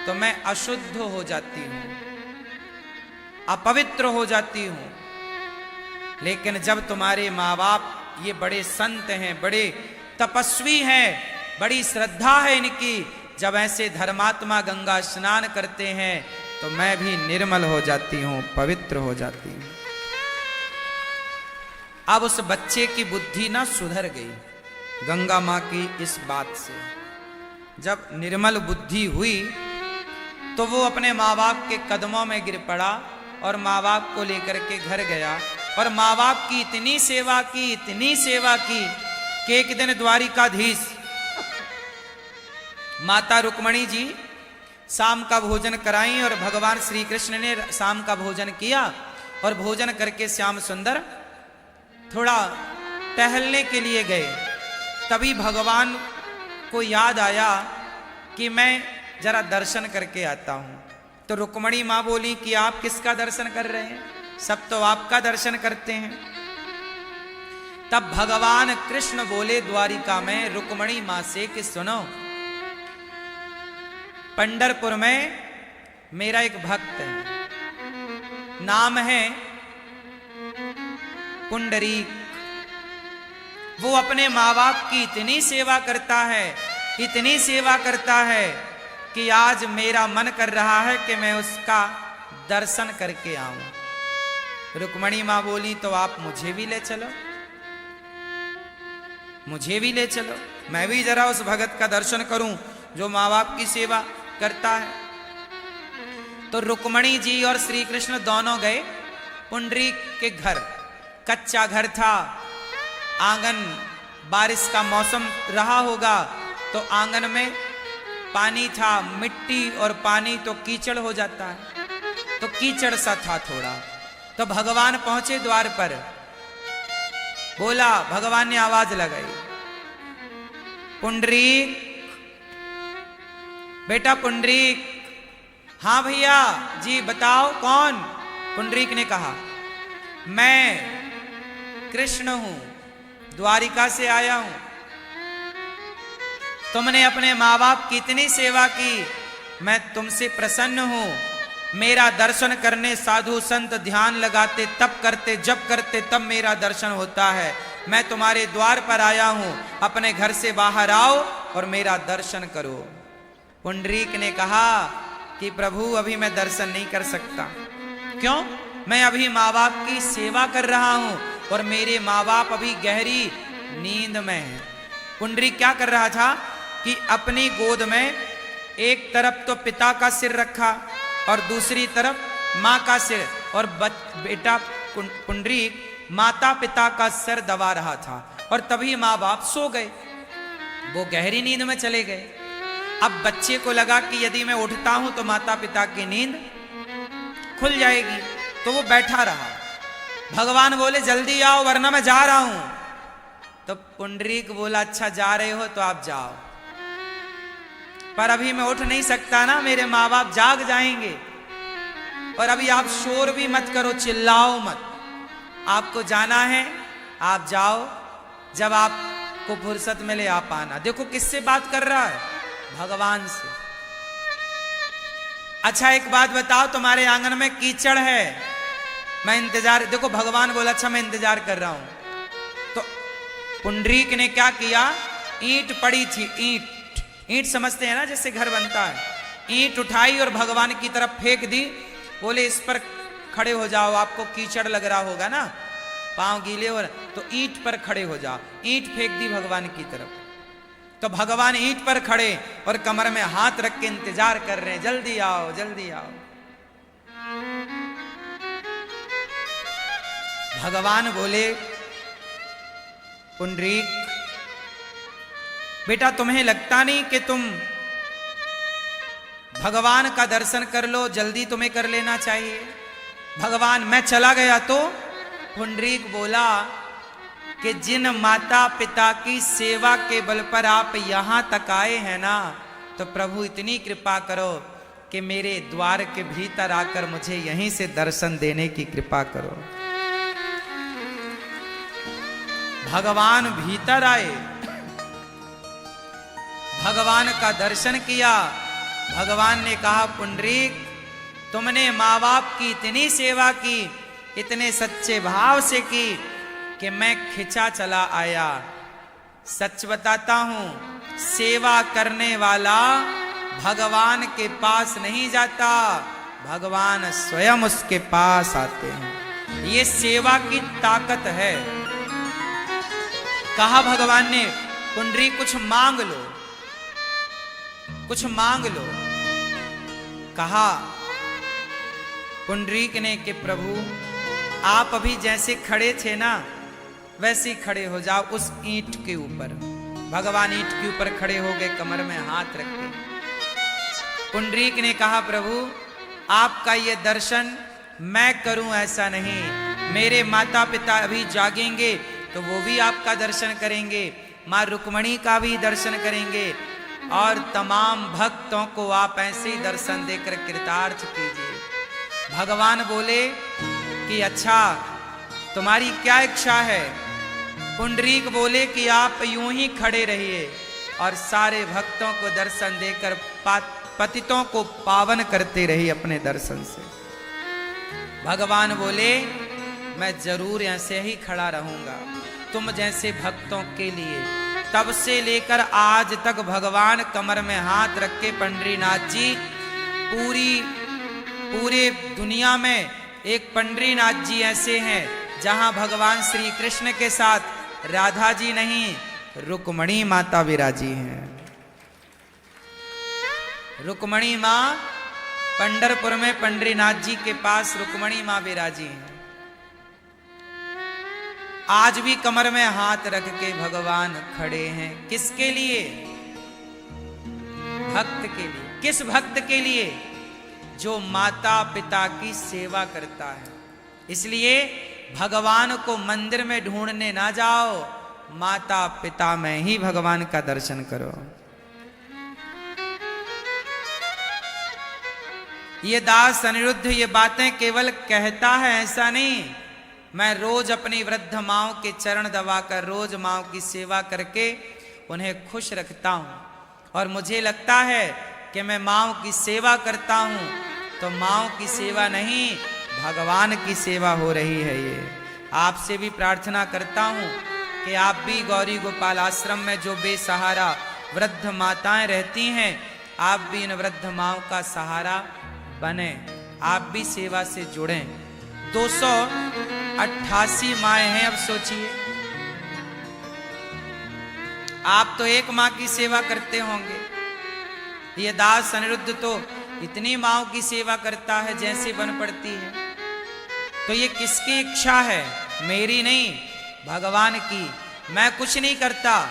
तो मैं अशुद्ध हो जाती हूं, अपवित्र हो जाती हूं। लेकिन जब तुम्हारे माँ बाप ये बड़े संत हैं, बड़े तपस्वी हैं, बड़ी श्रद्धा है इनकी, जब ऐसे धर्मात्मा गंगा स्नान करते हैं तो मैं भी निर्मल हो जाती हूं, पवित्र हो जाती हूं। अब उस बच्चे की बुद्धि ना सुधर गई गंगा मां की इस बात से। जब निर्मल बुद्धि हुई तो वो अपने माँ बाप के कदमों में गिर पड़ा और माँ बाप को लेकर के घर गया और माँ बाप की इतनी सेवा की, इतनी सेवा की कि एक दिन द्वारिकाधीश माता रुक्मणी जी शाम का भोजन कराई और भगवान श्री कृष्ण ने शाम का भोजन किया और भोजन करके श्याम सुंदर थोड़ा टहलने के लिए गए। तभी भगवान को याद आया कि मैं जरा दर्शन करके आता हूं। तो रुक्मणी मां बोली कि आप किसका दर्शन कर रहे हैं, सब तो आपका दर्शन करते हैं। तब भगवान कृष्ण बोले द्वारिका में रुक्मणी मां से कि सुनो, पंढरपुर में मेरा एक भक्त है, नाम है पुंडरीक। वो अपने माँ बाप की इतनी सेवा करता है, इतनी सेवा करता है कि आज मेरा मन कर रहा है कि मैं उसका दर्शन करके आऊं। रुक्मणी मां बोली तो आप मुझे भी ले चलो, मुझे भी ले चलो, मैं भी जरा उस भगत का दर्शन करूं जो माँ बाप की सेवा करता है। तो रुक्मणी जी और श्री कृष्ण दोनों गए पुंडरीक के घर। कच्चा घर था, आंगन, बारिश का मौसम रहा होगा तो आंगन में पानी था, मिट्टी और पानी तो कीचड़ हो जाता है, तो कीचड़ सा था थोड़ा। तो भगवान पहुंचे द्वार पर, बोला, भगवान ने आवाज लगाई, पुंडरीक, बेटा पुंडरीक। हाँ भैया जी बताओ कौन। पुंडरीक ने कहा, मैं कृष्ण हूं, द्वारिका से आया हूं। तुमने अपने माँ बाप की इतनी सेवा की, मैं तुमसे प्रसन्न हूं। मेरा दर्शन करने साधु संत ध्यान लगाते, तप करते, जप करते, तब मेरा दर्शन होता है। मैं तुम्हारे द्वार पर आया हूं, अपने घर से बाहर आओ और मेरा दर्शन करो। पुंडरीक ने कहा कि प्रभु अभी मैं दर्शन नहीं कर सकता। क्यों? मैं अभी माँ बाप की सेवा कर रहा हूं और मेरे माँ बाप अभी गहरी नींद में हैं। पुंडरीक क्या कर रहा था कि अपनी गोद में एक तरफ तो पिता का सिर रखा और दूसरी तरफ माँ का सिर, और बेटा पुंडरीक माता पिता का सिर दबा रहा था। और तभी माँ बाप सो गए, वो गहरी नींद में चले गए। अब बच्चे को लगा कि यदि मैं उठता हूं तो माता पिता की नींद खुल जाएगी, तो वो बैठा रहा। भगवान बोले जल्दी आओ वरना मैं जा रहा हूं। तो पुंडरीक बोला, अच्छा जा रहे हो तो आप जाओ, पर अभी मैं उठ नहीं सकता ना, मेरे माँ बाप जाग जाएंगे। और अभी आप शोर भी मत करो, चिल्लाओ मत, आपको जाना है आप जाओ, जब आपको फुर्सत मिले आप आना। देखो किससे बात कर रहा है, भगवान से। अच्छा एक बात बताओ, तुम्हारे आंगन में कीचड़ है, मैं इंतजार, देखो भगवान बोला अच्छा मैं इंतजार कर रहा हूं। तो पुंडरीक ने क्या किया, ईंट पड़ी थी, ईंट समझते हैं ना जैसे घर बनता है, ईंट उठाई और भगवान की तरफ फेंक दी। बोले इस पर खड़े हो जाओ, आपको कीचड़ लग रहा होगा ना, पांव गीले हो, तो ईंट पर खड़े हो जाओ। ईंट फेंक दी भगवान की तरफ। तो भगवान ईंट पर खड़े और कमर में हाथ रख के इंतजार कर रहे हैं, जल्दी आओ जल्दी आओ। भगवान बोले, पुंडरीक बेटा तुम्हें लगता नहीं कि तुम भगवान का दर्शन कर लो, जल्दी तुम्हें कर लेना चाहिए। भगवान मैं चला गया तो? पुंडरीक बोला कि जिन माता पिता की सेवा के बल पर आप यहां तक आए हैं ना, तो प्रभु इतनी कृपा करो कि मेरे द्वार के भीतर आकर मुझे यहीं से दर्शन देने की कृपा करो। भगवान भीतर आए, भगवान का दर्शन किया। भगवान ने कहा, पुंडरीक तुमने माँ बाप की इतनी सेवा की, इतने सच्चे भाव से की कि मैं खिंचा चला आया। सच बताता हूं, सेवा करने वाला भगवान के पास नहीं जाता, भगवान स्वयं उसके पास आते हैं। ये सेवा की ताकत है। कहा भगवान ने, पुंडरीक कुछ मांग लो, कुछ मांग लो। कहा पुंडरीक ने कि प्रभु आप अभी जैसे खड़े थे ना, वैसे ही खड़े हो जाओ उस ईंट के ऊपर। भगवान ईंट के ऊपर खड़े हो गए, कमर में हाथ रख के। पुंडरीक ने कहा, प्रभु आपका ये दर्शन मैं करूं ऐसा नहीं, मेरे माता पिता अभी जागेंगे तो वो भी आपका दर्शन करेंगे, मां रुक्मणी का भी दर्शन करेंगे, और तमाम भक्तों को आप ऐसे ही दर्शन देकर कृतार्थ कीजिए। भगवान बोले कि अच्छा तुम्हारी क्या इच्छा है? पुंडरीक बोले कि आप यूं ही खड़े रहिए और सारे भक्तों को दर्शन देकर पतितों को पावन करते रहिए अपने दर्शन से। भगवान बोले मैं जरूर ऐसे ही खड़ा रहूंगा तुम जैसे भक्तों के लिए। तब से लेकर आज तक भगवान कमर में हाथ रख के पंडरीनाथ जी पूरे दुनिया में एक पंडरीनाथ जी ऐसे हैं जहां भगवान श्री कृष्ण के साथ राधा जी नहीं रुक्मणी माता विराजी हैं। रुक्मणी मां पंढरपुर में पंडरीनाथ जी के पास रुक्मणी मां विराजी हैं। आज भी कमर में हाथ रख के भगवान खड़े हैं। किसके लिए? भक्त के लिए। किस भक्त के लिए? जो माता पिता की सेवा करता है। इसलिए भगवान को मंदिर में ढूंढने ना जाओ, माता पिता में ही भगवान का दर्शन करो। ये दास अनिरुद्ध ये बातें केवल कहता है ऐसा नहीं। मैं रोज अपनी वृद्ध माओं के चरण दबाकर रोज माओं की सेवा करके उन्हें खुश रखता हूं। और मुझे लगता है कि मैं माओं की सेवा करता हूं तो माओं की सेवा नहीं भगवान की सेवा हो रही है। ये आपसे भी प्रार्थना करता हूं कि आप भी गौरी गोपाल आश्रम में जो बेसहारा वृद्ध माताएं रहती हैं, आप भी इन वृद्ध माओं का सहारा बने, आप भी सेवा से जुड़ें। 288 माएँ हैं। अब सोचिए आप तो एक माँ की सेवा करते होंगे, ये दास अनिरुद्ध तो इतनी माँओं की सेवा करता है जैसे बन पड़ती है। तो ये किसकी इच्छा है? मेरी नहीं, भगवान की। मैं कुछ नहीं करता,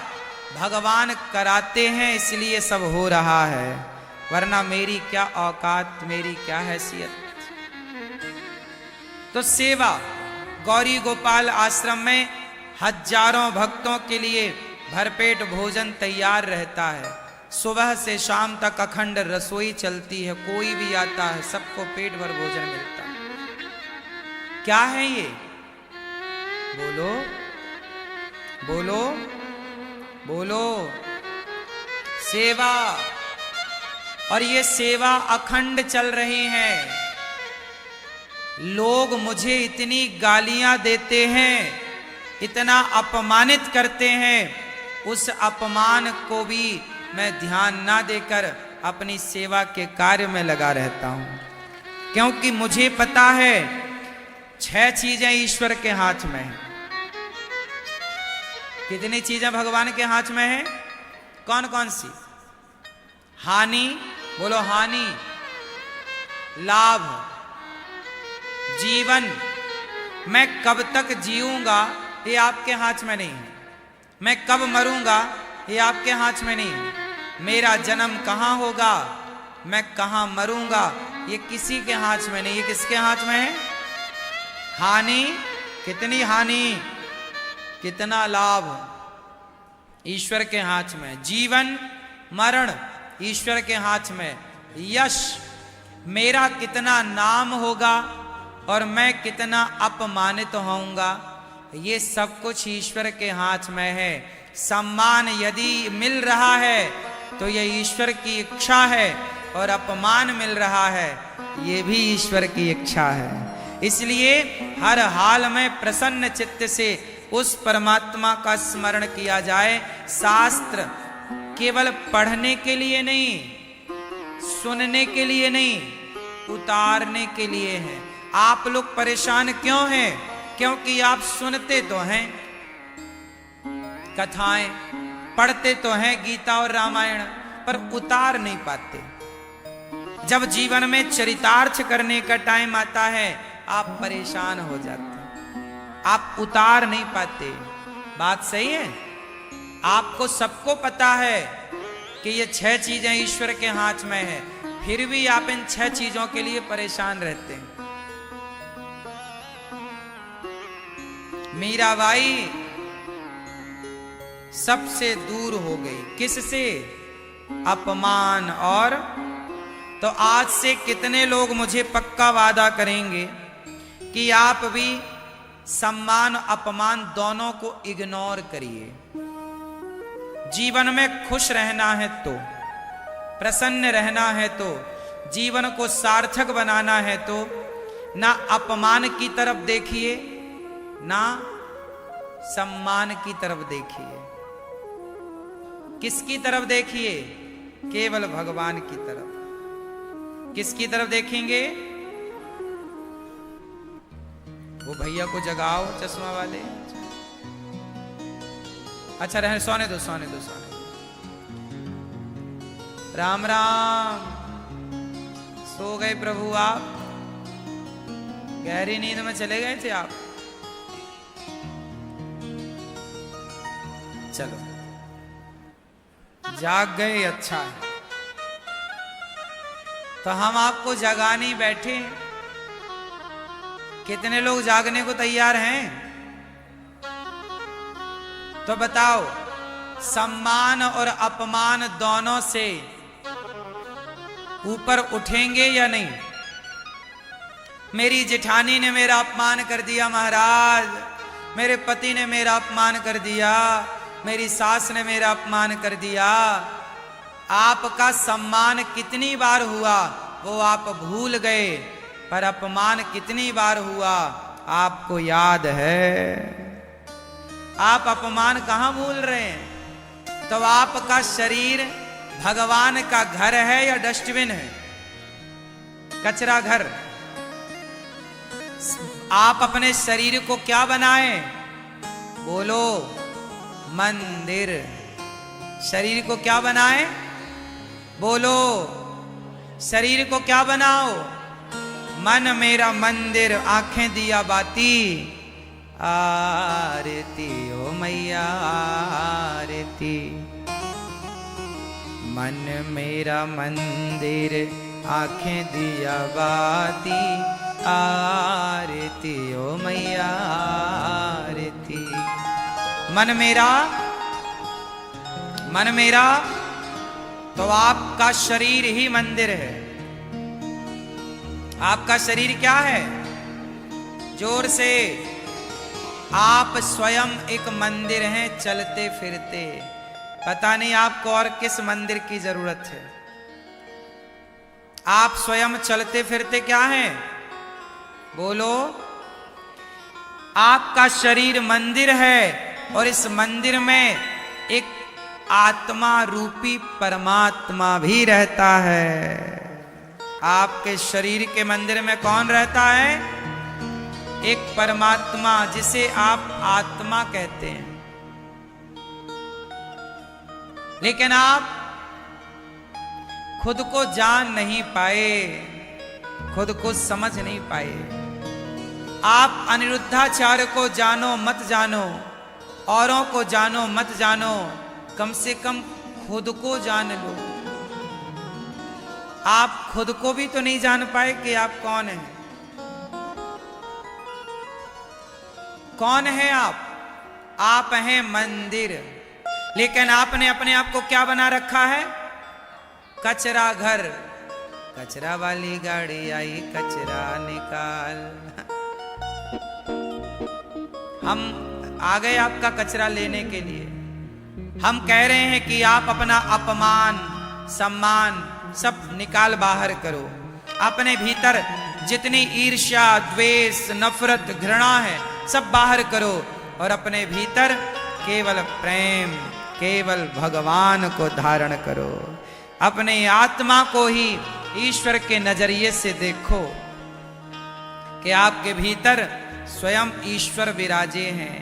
भगवान कराते हैं इसलिए सब हो रहा है, वरना मेरी क्या औकात, मेरी क्या हैसियत। तो सेवा गौरी गोपाल आश्रम में हजारों भक्तों के लिए भरपेट भोजन तैयार रहता है। सुबह से शाम तक अखंड रसोई चलती है। कोई भी आता है सबको पेट भर भोजन मिलता है। क्या है ये? बोलो बोलो बोलो। सेवा। और ये सेवा अखंड चल रही है। लोग मुझे इतनी गालियां देते हैं, इतना अपमानित करते हैं, उस अपमान को भी मैं ध्यान ना देकर अपनी सेवा के कार्य में लगा रहता हूं। क्योंकि मुझे पता है 6 चीजें ईश्वर के हाथ में हैं। कितनी चीजें भगवान के हाथ में हैं? कौन कौन सी? हानि, बोलो हानि, लाभ, जीवन। मैं कब तक जीऊंगा ये आपके हाथ में नहीं है। मैं कब मरूंगा ये आपके हाथ में नहीं है। मेरा जन्म कहां होगा, मैं कहां मरूंगा, ये किसी के हाथ में नहीं। ये किसके हाथ में है? हानि, कितनी हानि, कितना लाभ, ईश्वर के हाथ में। जीवन मरण ईश्वर के हाथ में। यश, मेरा कितना नाम होगा और मैं कितना अपमानित होऊंगा, ये सब कुछ ईश्वर के हाथ में है। सम्मान यदि मिल रहा है तो ये ईश्वर की इच्छा है, और अपमान मिल रहा है ये भी ईश्वर की इच्छा है। इसलिए हर हाल में प्रसन्न चित्त से उस परमात्मा का स्मरण किया जाए। शास्त्र केवल पढ़ने के लिए नहीं, सुनने के लिए नहीं, उतारने के लिए है। आप लोग परेशान क्यों हैं? क्योंकि आप सुनते तो हैं कथाएं, पढ़ते तो हैं गीता और रामायण, पर उतार नहीं पाते। जब जीवन में चरितार्थ करने का टाइम आता है आप परेशान हो जाते हैं, आप उतार नहीं पाते। बात सही है? आपको सबको पता है कि ये 6 चीजें ईश्वर के हाथ में है, फिर भी आप इन 6 चीजों के लिए परेशान रहते हैं। मीराबाई सबसे दूर हो गई। किससे? अपमान और, तो आज से कितने लोग मुझे पक्का वादा करेंगे कि आप भी सम्मान अपमान दोनों को इग्नोर करिए। जीवन में खुश रहना है तो, प्रसन्न रहना है तो, जीवन को सार्थक बनाना है तो ना अपमान की तरफ देखिए ना सम्मान की तरफ देखिए। किसकी तरफ देखिए? केवल भगवान की तरफ। किसकी तरफ देखेंगे? वो भैया को जगाओ चश्मा वाले। अच्छा रहने, सोने दो सोने दो सोने दो। राम राम। सो गए प्रभु आप? गहरी नींद में चले गए थे आप? चलो जाग गए, अच्छा है। तो हम आपको जगा नहीं बैठे। कितने लोग जागने को तैयार हैं? तो बताओ, सम्मान और अपमान दोनों से ऊपर उठेंगे या नहीं? मेरी जेठानी ने मेरा अपमान कर दिया महाराज, मेरे पति ने मेरा अपमान कर दिया, मेरी सास ने मेरा अपमान कर दिया। आपका सम्मान कितनी बार हुआ वो आप भूल गए, पर अपमान कितनी बार हुआ आपको याद है। आप अपमान कहां भूल रहे हैं? तो आपका शरीर भगवान का घर है या डस्टबिन है? कचरा घर। आप अपने शरीर को क्या बनाएं? बोलो, मंदिर। शरीर को क्या बनाएं? बोलो, शरीर को क्या बनाओ? मन मेरा मंदिर, आंखें दिया बाती, आरती ओ मैया आरती। मन मेरा मंदिर, आंखें दिया बाती, आरती ओ मैया आरती। मन मेरा तो आपका शरीर ही मंदिर है। आपका शरीर क्या है? जोर से। आप स्वयं एक मंदिर हैं, चलते फिरते। पता नहीं आपको और किस मंदिर की जरूरत है। आप स्वयं चलते फिरते क्या हैं? बोलो। आपका शरीर मंदिर है और इस मंदिर में एक आत्मा रूपी परमात्मा भी रहता है। आपके शरीर के मंदिर में कौन रहता है? एक परमात्मा, जिसे आप आत्मा कहते हैं। लेकिन आप खुद को जान नहीं पाए, खुद को समझ नहीं पाए। आप अनिरुद्धाचार्य को जानो मत जानो, औरों को जानो मत जानो, कम से कम खुद को जान लो। आप खुद को भी तो नहीं जान पाए कि आप कौन हैं। कौन है आप? आप हैं मंदिर। लेकिन आपने अपने आप को क्या बना रखा है? कचरा घर। कचरा वाली गाड़ी आई, कचरा निकाल। हम आ गए आपका कचरा लेने के लिए। हम कह रहे हैं कि आप अपना अपमान सम्मान सब निकाल बाहर करो। अपने भीतर जितनी ईर्ष्या द्वेष नफरत घृणा है सब बाहर करो, और अपने भीतर केवल प्रेम, केवल भगवान को धारण करो। अपने आत्मा को ही ईश्वर के नजरिए से देखो कि आपके भीतर स्वयं ईश्वर विराजे हैं।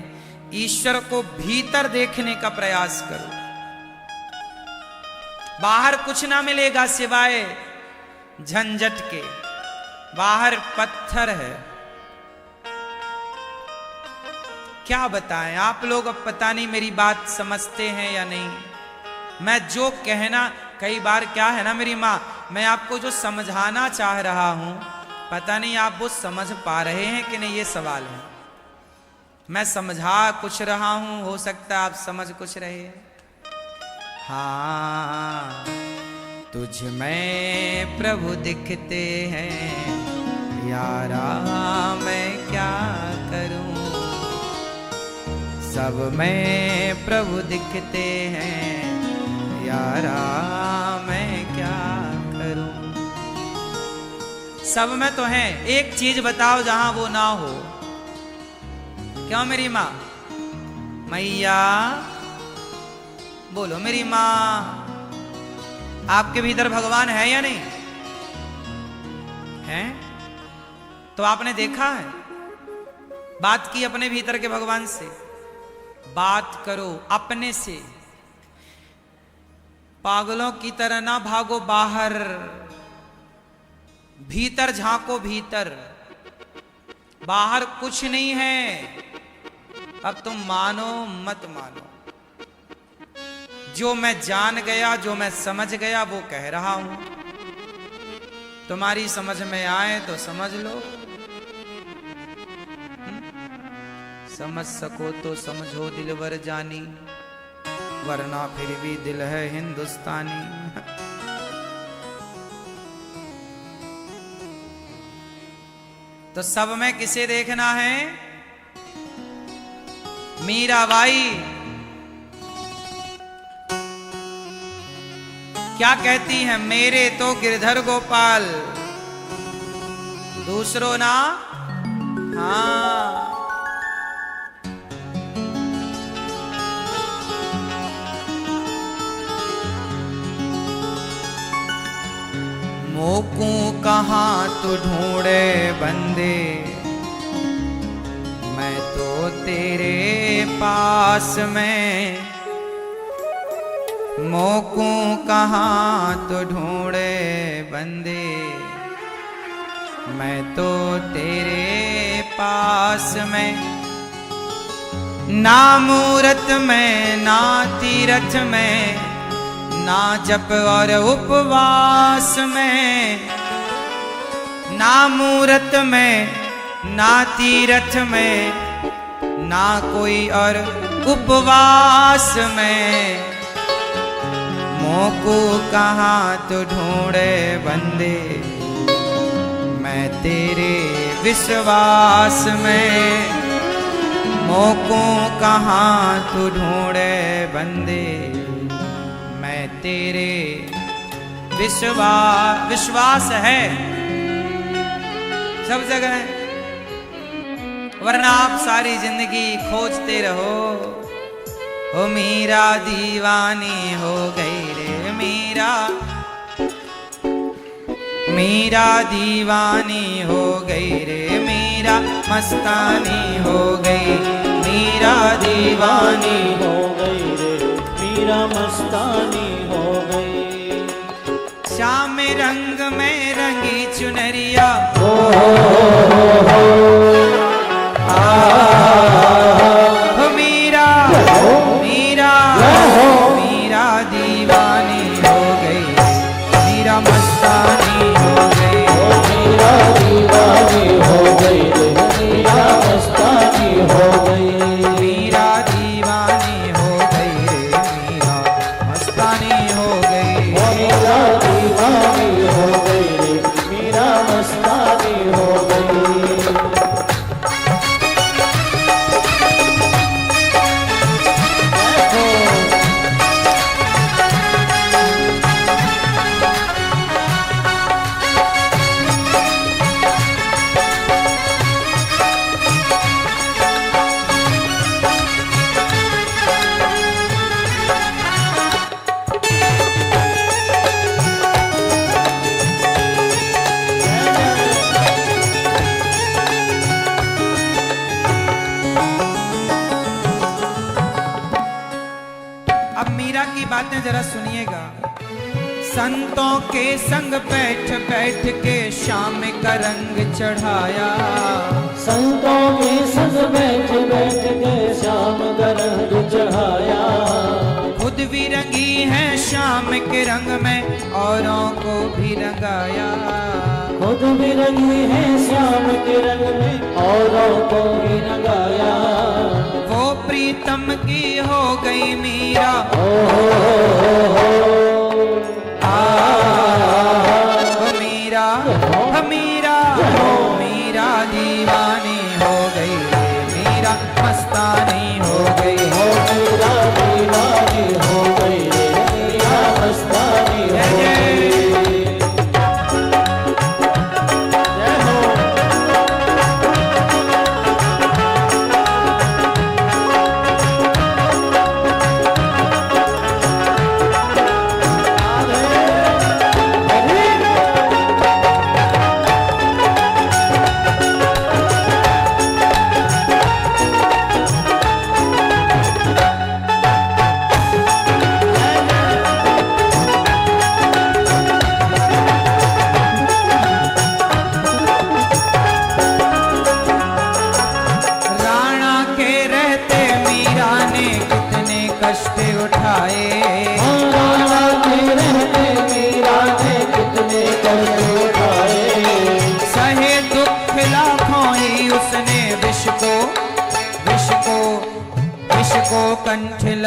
ईश्वर को भीतर देखने का प्रयास करो। बाहर कुछ ना मिलेगा सिवाय झंझट के। बाहर पत्थर है। क्या बताएं, आप लोग अब पता नहीं मेरी बात समझते हैं या नहीं। मैं जो कहना, कई बार क्या है ना मेरी माँ, मैं आपको जो समझाना चाह रहा हूं, पता नहीं आप वो समझ पा रहे हैं कि नहीं, ये सवाल है। मैं समझा कुछ रहा हूं, हो सकता है आप समझ कुछ रहे। हाँ, तुझ में प्रभु दिखते हैं यारा मैं क्या करूं। सब में प्रभु दिखते हैं यारा मैं क्या करूं। सब में तो है, एक चीज बताओ जहां वो ना हो। क्यों मेरी माँ? मैया बोलो मेरी माँ, आपके भीतर भगवान है या नहीं है? तो आपने देखा है? बात की अपने भीतर के भगवान से? बात करो अपने से। पागलों की तरह ना भागो बाहर, भीतर झांको भीतर। बाहर कुछ नहीं है। अब तुम मानो मत मानो, जो मैं जान गया, जो मैं समझ गया वो कह रहा हूं। तुम्हारी समझ में आए तो समझ लो, समझ सको तो समझो दिलवर जानी, वरना फिर भी दिल है हिंदुस्तानी। तो सब में किसे देखना है? मीराबाई क्या कहती हैं? मेरे तो गिरधर गोपाल, दूसरों ना। हाँ, मोकू कहाँ तू ढूंढे बंदे, मैं तो तेरे पास में। मोकू कहाँ तू ढूंढे बंदे, मैं तो तेरे पास में। ना मूरत में ना तीरथ में, ना जप और उपवास में। ना मूरत में ना तीरथ में, ना कोई और उपवास में। मोकू कहाँ तू ढूंढे बंदे, मैं तेरे विश्वास में। मोकू कहाँ तू ढूंढे बंदे, मैं तेरे विश्वास है सब जगह, वरना आप सारी जिंदगी खोजते रहो। ओ मीरा दीवानी हो गई रे मीरा, मीरा दीवानी हो गई रे मीरा, मस्तानी हो गई। मीरा दीवानी हो गई रे मीरा, मस्तानी हो गई। श्याम रंग में रंगी चुनरिया, मीरा मीरा मीरा दीवानी हो गई, मीरा मस्तानी हो गई। मीरा दीवानी हो गई रे मीरा, मस्तानी हो गई। मीरा दीवानी हो गई रे मीरा, मस्तानी हो गई। मीरा दीवानी हो गई रे मीरा, मस्तानी हो गई। बातें जरा सुनिएगा। संतों के संग बैठ बैठ के श्याम का रंग चढ़ाया, संतों के संग बैठ बैठ के श्याम का रंग चढ़ाया। खुद भी रंगी है श्याम के रंग में, औरों को भी रंगाया। खुद भी रंगी है श्याम के रंग में, औरों को भी रंगाया। वो प्रीतम की हो गई मीरा, ओ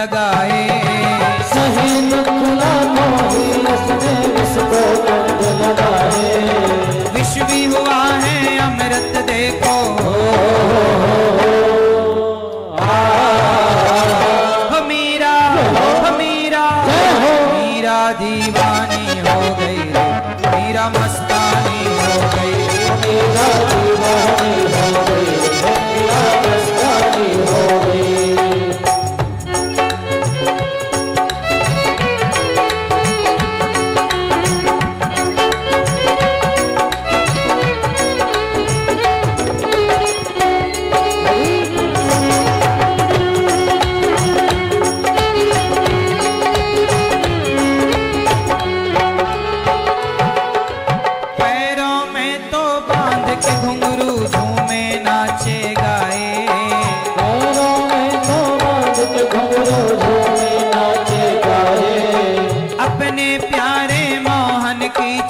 लगाए। सही दुख लाखों ही उसने इसको दर्द लगाए। विष भी हुआ है अमृत देखो, मीरा मीरा मीरा दीवानी हो गई रे, मीरा मस्तानी हो गई। मीरा दीवानी हो गई, मीरा मस्तानी हो गई।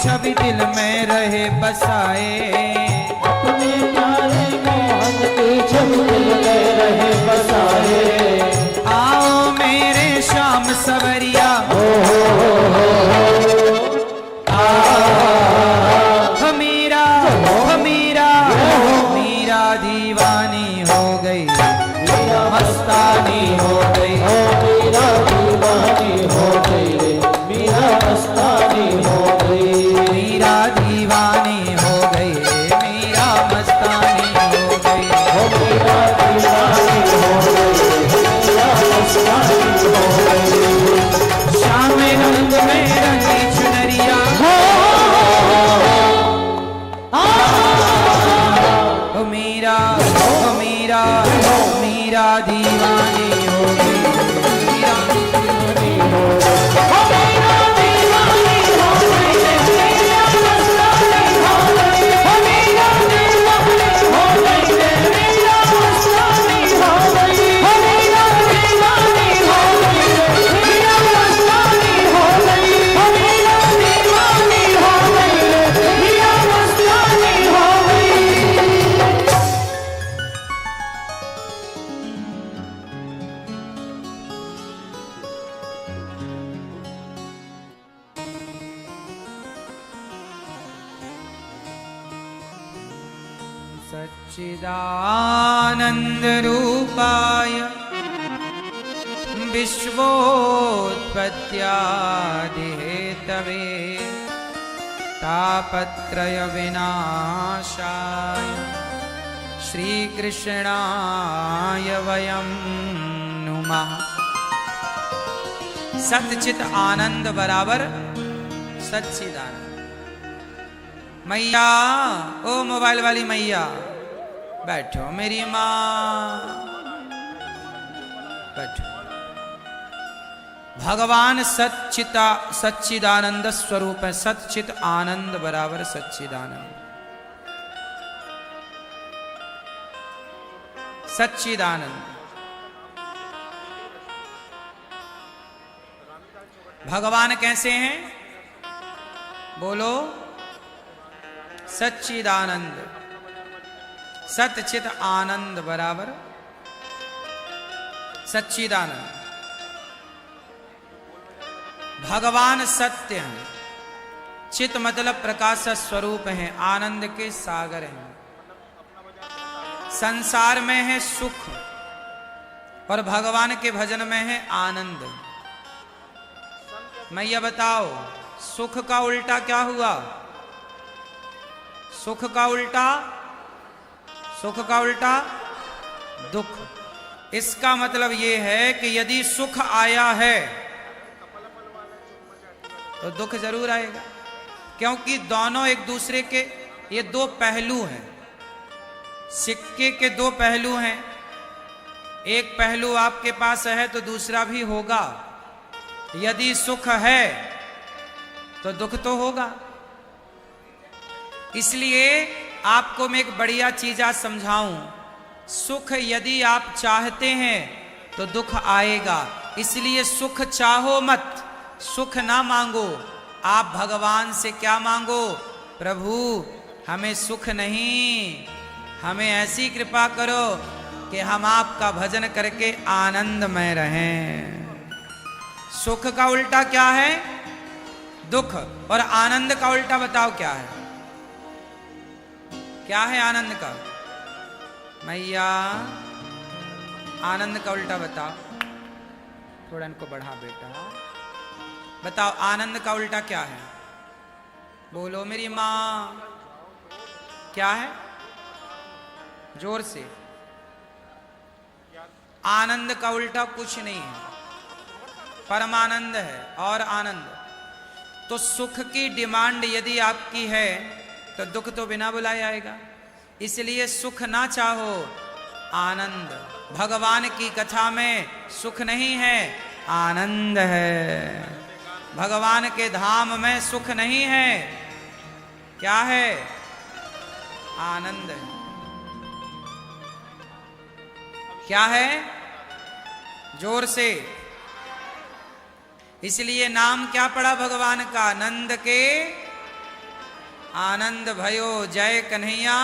छवि दिल में रहे बसाए। अपने प्यारे मोहन की छवि दिल में रहे बसाए। आओ मेरे श्याम सवरिया, मीरा मीरा मीरा दीवानी हो गई, मीरा मस्तानी हो गई। मीरा दीवानी हो गई, मीरा मस्तानी हो गई। मीरा दीवानी हो गई, मीरा मस्तानी हो गई। मीरा दीवानी हो गई, मीरा मस्तानी हो गई। श्याम रंग में रंगी चुनरिया, मीरा मीरा मीरा दीवानी हो गई, मीरा दीवानी हो गई। सच्चिदानंद रूपाय विश्वोत्पत्त्यादिहेतवे तापत्रय विनाशाय श्रीकृष्णाय वयं नुमः। सच्चित आनंद बराबर सच्चिदानंद। मैया, ओ मोबाइल वाली मैया, बैठो मेरी माँ, बैठो। भगवान सच्चिदानंद स्वरूप है। सच्चित आनंद बराबर सच्चिदानंद। सच्चिदानंद भगवान कैसे हैं? बोलो। सच्चिदानंद। सच्चित आनंद बराबर सच्चिदानंद। भगवान सत्य हैं। चित मतलब प्रकाश स्वरूप है, आनंद के सागर हैं। संसार में है सुख और भगवान के भजन में है आनंद। मैया बताओ, सुख का उल्टा क्या हुआ? सुख का उल्टा दुख। इसका मतलब यह है कि यदि सुख आया है तो दुख जरूर आएगा, क्योंकि दोनों एक दूसरे के ये दो पहलू हैं। सिक्के के दो पहलू हैं। एक पहलू आपके पास है तो दूसरा भी होगा। यदि सुख है तो दुख तो होगा। इसलिए आपको मैं एक बढ़िया चीज आज समझाऊं। सुख यदि आप चाहते हैं तो दुख आएगा। इसलिए सुख चाहो मत, सुख ना मांगो। आप भगवान से क्या मांगो? प्रभु हमें सुख नहीं, हमें ऐसी कृपा करो कि हम आपका भजन करके आनंद में रहें। सुख का उल्टा क्या है? दुख। और आनंद का उल्टा बताओ क्या है? क्या है आनंद का? मैया आनंद का उल्टा बताओ। थोड़ा इनको बढ़ा बेटा। बताओ आनंद का उल्टा क्या है? बोलो मेरी माँ। क्या है? जोर से। आनंद का उल्टा कुछ नहीं है, परमानंद है। और आनंद तो सुख की डिमांड यदि आपकी है तो दुख तो बिना बुलाए आएगा। इसलिए सुख ना चाहो, आनंद। भगवान की कथा में सुख नहीं है, आनंद है। भगवान के धाम में सुख नहीं है, क्या है? आनंद है। क्या है? जोर से। इसलिए नाम क्या पड़ा भगवान का? नंद के आनंद भयो जय कन्हैया